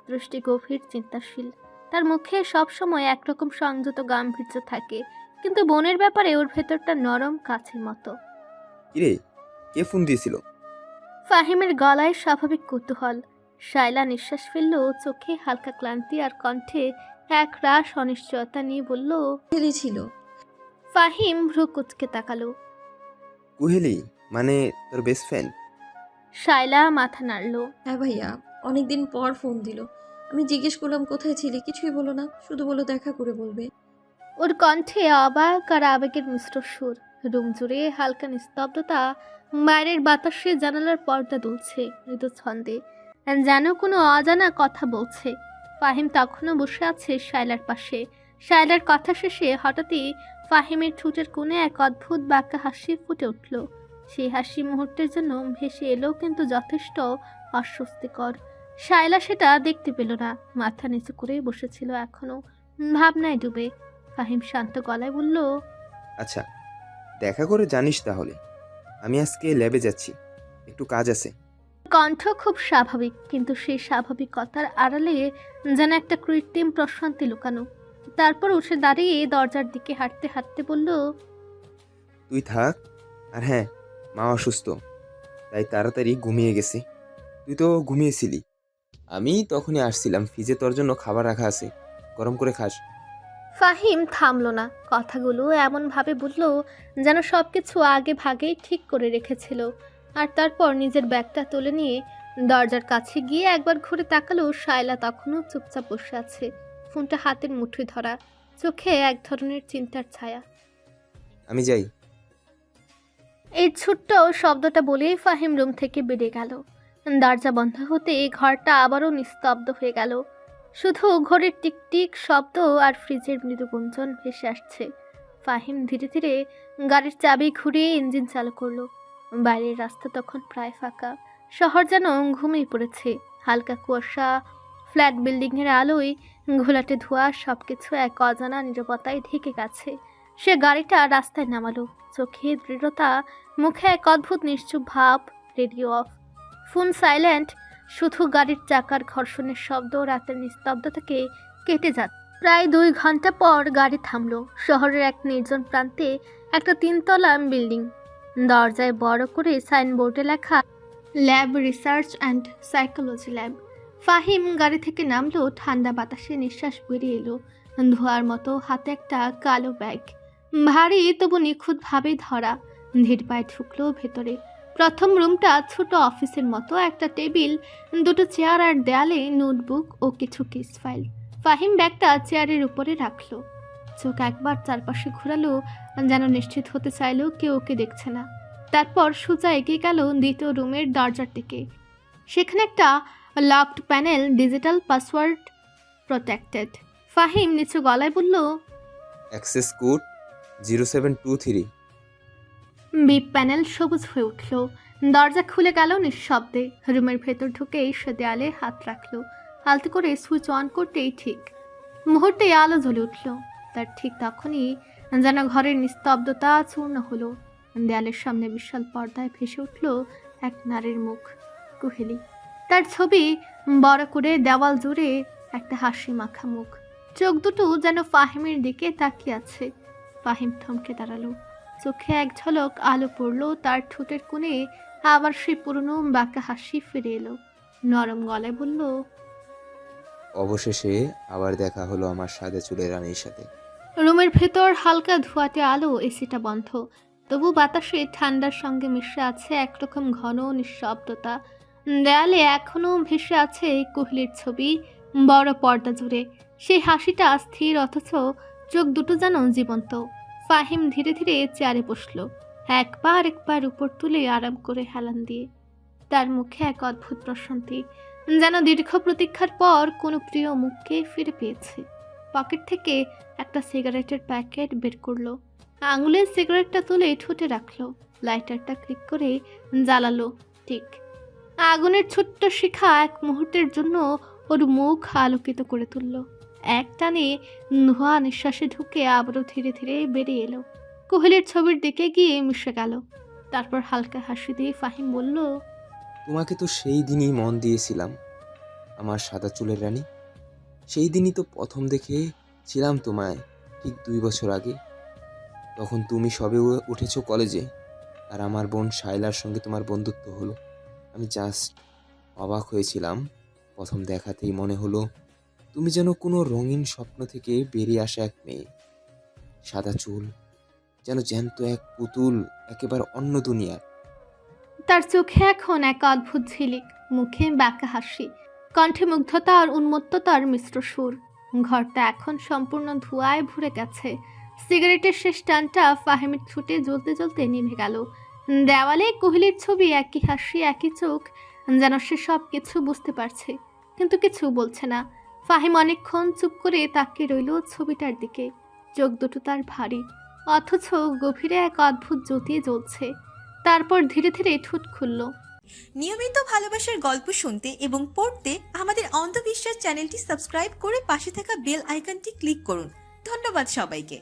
দৃষ্টি গভীর, চিন্তাশীল। তার মুখে সবসময় একরকম সংযত গাম্ভীর্য থাকে, কিন্তু বোনের ব্যাপারে ওর ভেতরটা নরম কাছের মতো। কিরে, কে ফোন দিয়েছিল? ফাহিমের গলায় স্বাভাবিক কৌতূহল। শায়লা নিঃশ্বাস ফেলল, চোখে হালকা ক্লান্তি আর কণ্ঠে এক রাশ অনিশ্চয়তা নিয়ে বলল। ছিল। ফাহিম ভ্রু কুচকে তাকালো। কুহেলি মানে তোর বেস্ট ফ্রেন্ড? শায়লা মাথা নাড়ল। হ্যাঁ ভাইয়া, অনেকদিন পর ফোন দিল। আমি জিজ্ঞেস করলাম কোথায় ছিলি, কিছুই বলো না, শুধু বলো দেখা করে বলবে। ওর কণ্ঠে অবাক আর আবেগের মিশ্র সুর। রুম জুড়ে হালকা নিস্তব্ধতা। বাইরের বাতাসে জানালার পর্দা দুলছে মৃদু ছন্দে, যেন কোনো অজানা কথা বলছে। ফাহিম তখনও বসে আছে শায়লার পাশে। শায়লার কথা শেষে হঠাৎই ফাহিমের ঠোঁটের কোণে এক অদ্ভুত বাঁকা হাসি ফুটে উঠল। সেই হাসি মুহূর্তের জন্য ভেসে এলো, কিন্তু যথেষ্ট অস্বস্তিকর। শায়লা সেটা দেখতে পেল না, মাথা নিচু করে বসেছিল এখনো, ভাবনায় ডুবে। ফাহিম শান্ত গলায় বলল, আচ্ছা, দেখা করে জানিস তাহলে। আমি আজকে ল্যাবে যাচ্ছি, একটু কাজ আছে। কণ্ঠ খুব স্বাভাবিক, কিন্তু সেই স্বাভাবিকতার আড়ালে যেন একটা কৃত্রিম প্রশান্তি লুকানো। তারপর উঠে দাঁড়িয়ে দরজার দিকে হাঁটতে হাঁটতে বলল, তুই থাক। আর হ্যাঁ, মা অসুস্থ, তাই তাড়াতাড়ি ঘুমিয়ে গেছে। তুই তো ঘুমিয়েছিলি, আমি তখনই আসছিলাম। ফ্রিজে তোর জন্য খাবার রাখা আছে, গরম করে খাস। ফাহিম থামল না। কথাগুলো এমনভাবে বলল যেন সবকিছু আগে ভাগেই ঠিক করে রেখেছিল। আর তারপর নিজের ব্যাগটা তুলে নিয়ে দরজার কাছে গিয়ে একবার ঘুরে তাকালো। শায়লা তখনও চুপচাপ বসে আছে, ফোনটা হাতের মুঠোয় ধরা, চোখে এক ধরনের চিন্তার ছায়া। আমি যাই। এই ছোট্ট শব্দটা বলেই ফাহিম রুম থেকে বেরিয়ে গেল। দরজা বন্ধ হতে ঘরটা আবারও নিস্তব্ধ হয়ে গেল। শুধু ঘড়ির টিকটিক শব্দ আর ফ্রিজের মৃদু গুঞ্জন ভেসে আসছে। ফাহিম ধীরে ধীরে গাড়ির চাবি ঘুরিয়ে ইঞ্জিন চালু করলো। বাইরের রাস্তা তখন প্রায় ফাঁকা। শহর যেন ঘুমিয়ে পড়েছে। হালকা কুয়াশা, ফ্ল্যাট বিল্ডিংয়ের আলোয় ঘোলাটে ধোঁয়া, সবকিছু এক অজানা নীরবতায় ঢেকে গেছে। সে গাড়িটা রাস্তায় নামালো, চোখে দৃঢ়তা, মুখে এক অদ্ভুত নিশ্চুপ ভাব। রেডিও অফ, ফোন সাইলেন্ট, শুধু গাড়ির চাকার ঘর্ষণের শব্দ রাতের নিস্তব্ধতাকে কেটে যাচ্ছে। প্রায় 2 ঘন্টা পর গাড়ি থামলো। শহরের এক নির্জন প্রান্তে একটা 3তলা বিল্ডিং। দরজায় বড় করে সাইনবোর্ডে লেখা lab research and psychology lab. Fahim গাড়ি থেকে নামলো। ঠান্ডা বাতাসে নিঃশ্বাস বেরিয়ে এলো। ধোয়ার মতো হাতে একটা কালো ব্যাগ, ভারী তবু নিখুঁতভাবে ধরা। ধীর পায়ে ঢুকলো ভেতরে। প্রথম রুমটা ছোট অফিসের মতো, একটা টেবিল, 2টো চেয়ার আর দেয়ালে নোটবুক ও কিছু কেস ফাইল। ফাহিম ব্যাগটা চেয়ারের উপরে রাখলো। চোখ একবার চারপাশে ঘোরালো, যেন নিশ্চিত হতে চাইলো কেউ ওকে দেখছে না। তারপর সোজা এগিয়ে গেল দ্বিতীয় রুমের দরজার দিকে। সেখানে একটা locked panel, digital password protected. Fahim নিচু গলায় বলল, অ্যাক্সেস কোড 0723। বিপ প্যানেল সবুজ হয়ে উঠল। দরজা খুলে গেল নিঃশব্দে। রুমের ভেতর ঢুকেই সে দেয়ালে হাত রাখলো। আলতো করে সুইচ অন করতেই ঠিক মুহূর্তে আলো জ্বলে উঠল। তার ঠিক তখনই যেন ঘরের নিস্তব্ধতা চূর্ণ হলো। দেয়ালের সামনে বিশাল পর্দায় ভেসে উঠল এক নারীর মুখ, কুহেলি। তার ছবি বড় করে দেওয়াল জুড়ে একটা হাসি মাখা মুখ, চোখ দুটো যেন ফাহিমের দিকে তাকিয়ে আছে। ফাহিম থমকে দাঁড়ালো, চোখে এক ঝলক আলো পড়লো তার ঠোঁটের কোণে, আবার সেই পুরনো বাঁকা হাসি ফিরে এলো। নরম গলায় বলল, অবশেষে আবার দেখা হলো আমার সাদা চুলের রানীর সাথে। রুমের ভেতর হালকা ধোঁয়াটে আলো, এসিটা বন্ধ, তবু বাতাসে ঠান্ডার সঙ্গে মিশে আছে একরকম ঘন নিঃশব্দতা। দেয়ালে এখনো ভেসে আছে কোহলির ছবি বড় পর্দা জুড়ে। সেই হাসিটা স্থির, অথচ চোখ দুটো যেন জীবন্ত। ফাহিম ধীরে ধীরে চেয়ারে বসল, একবার একবার উপর তুলে আরাম করে হেলান দিয়ে। তার মুখে এক অদ্ভুত প্রশান্তি, যেন দীর্ঘ প্রতীক্ষার পর কোনো প্রিয় মুখকে ফিরে পেয়েছে। পকেট থেকে একটা সিগারেটের প্যাকেট বের করলো, আঙুলের সিগারেটটা তুলে ঠোঁটে রাখলো, লাইটারটা ক্লিক করে জ্বালালো। ঠিক আগুনের ছোট্ট শিখা এক মুহূর্তের জন্য ওর মুখ আলোকিত করে তুলল। এক টানে ধোঁয়া নিঃশ্বাসে ঢুকে আবারও ধীরে ধীরে বেরিয়ে এলো, কোহলির ছবির দিকে গিয়ে মিশে গেল। তারপর হালকা হাসি দিয়ে ফাহিম বলল, তোমাকে তো সেই দিনই মন দিয়েছিলাম, আমার সাদা চুলের রানী। সেই দিনই তো প্রথম দেখেছিলাম তোমায়, ঠিক 2 বছর আগে। তখন তুমি সবে উঠেছো কলেজে, আর আমার বোন শাইলার সঙ্গে তোমার বন্ধুত্ব হলো। আমি জাস্ট অবাক হয়েছিলাম। প্রথম দেখাতেই মনে হলো তুমি যেন কোনো রঙিন স্বপ্ন থেকে বেরিয়ে আসা এক মেয়ে। সাদা চুল, যেন জ্যান্ত এক পুতুল, একেবারে অন্য দুনিয়ার। তার চোখে এখন এক অদ্ভুত ঝিলিক, মুখে বাঁকা হাসি, কণ্ঠে মুগ্ধতা আর উন্মত্ততার মিশ্র সুর। ঘরটা এখন সম্পূর্ণ ধোঁয়ায় ভরে গেছে। সিগারেটের শেষ টানটা ফাহিমের ছুটে জ্বলতে জ্বলতে নিভে গেল। দেওয়ালে কোহলির ছবি, একই হাসি, একই চোখ, যেন সে সব কিছু বুঝতে পারছে কিন্তু কিছু বলছে না। ফাহিম অনেকক্ষণ চুপ করে তাকিয়ে রইল ছবিটার দিকে। চোখ দুটো তার ভারী, অথচ গভীরে এক অদ্ভুত জ্যোতি জ্বলছে। তারপর ধীরে ধীরে ঠোঁট খুলল। নিয়মিত ভালোবাসার গল্প শুনতে এবং পড়তে আমাদের অন্ধবিশ্বাস চ্যানেলটি সাবস্ক্রাইব করে পাশে থাকা বেল আইকনটি ক্লিক করুন। ধন্যবাদ সবাইকে।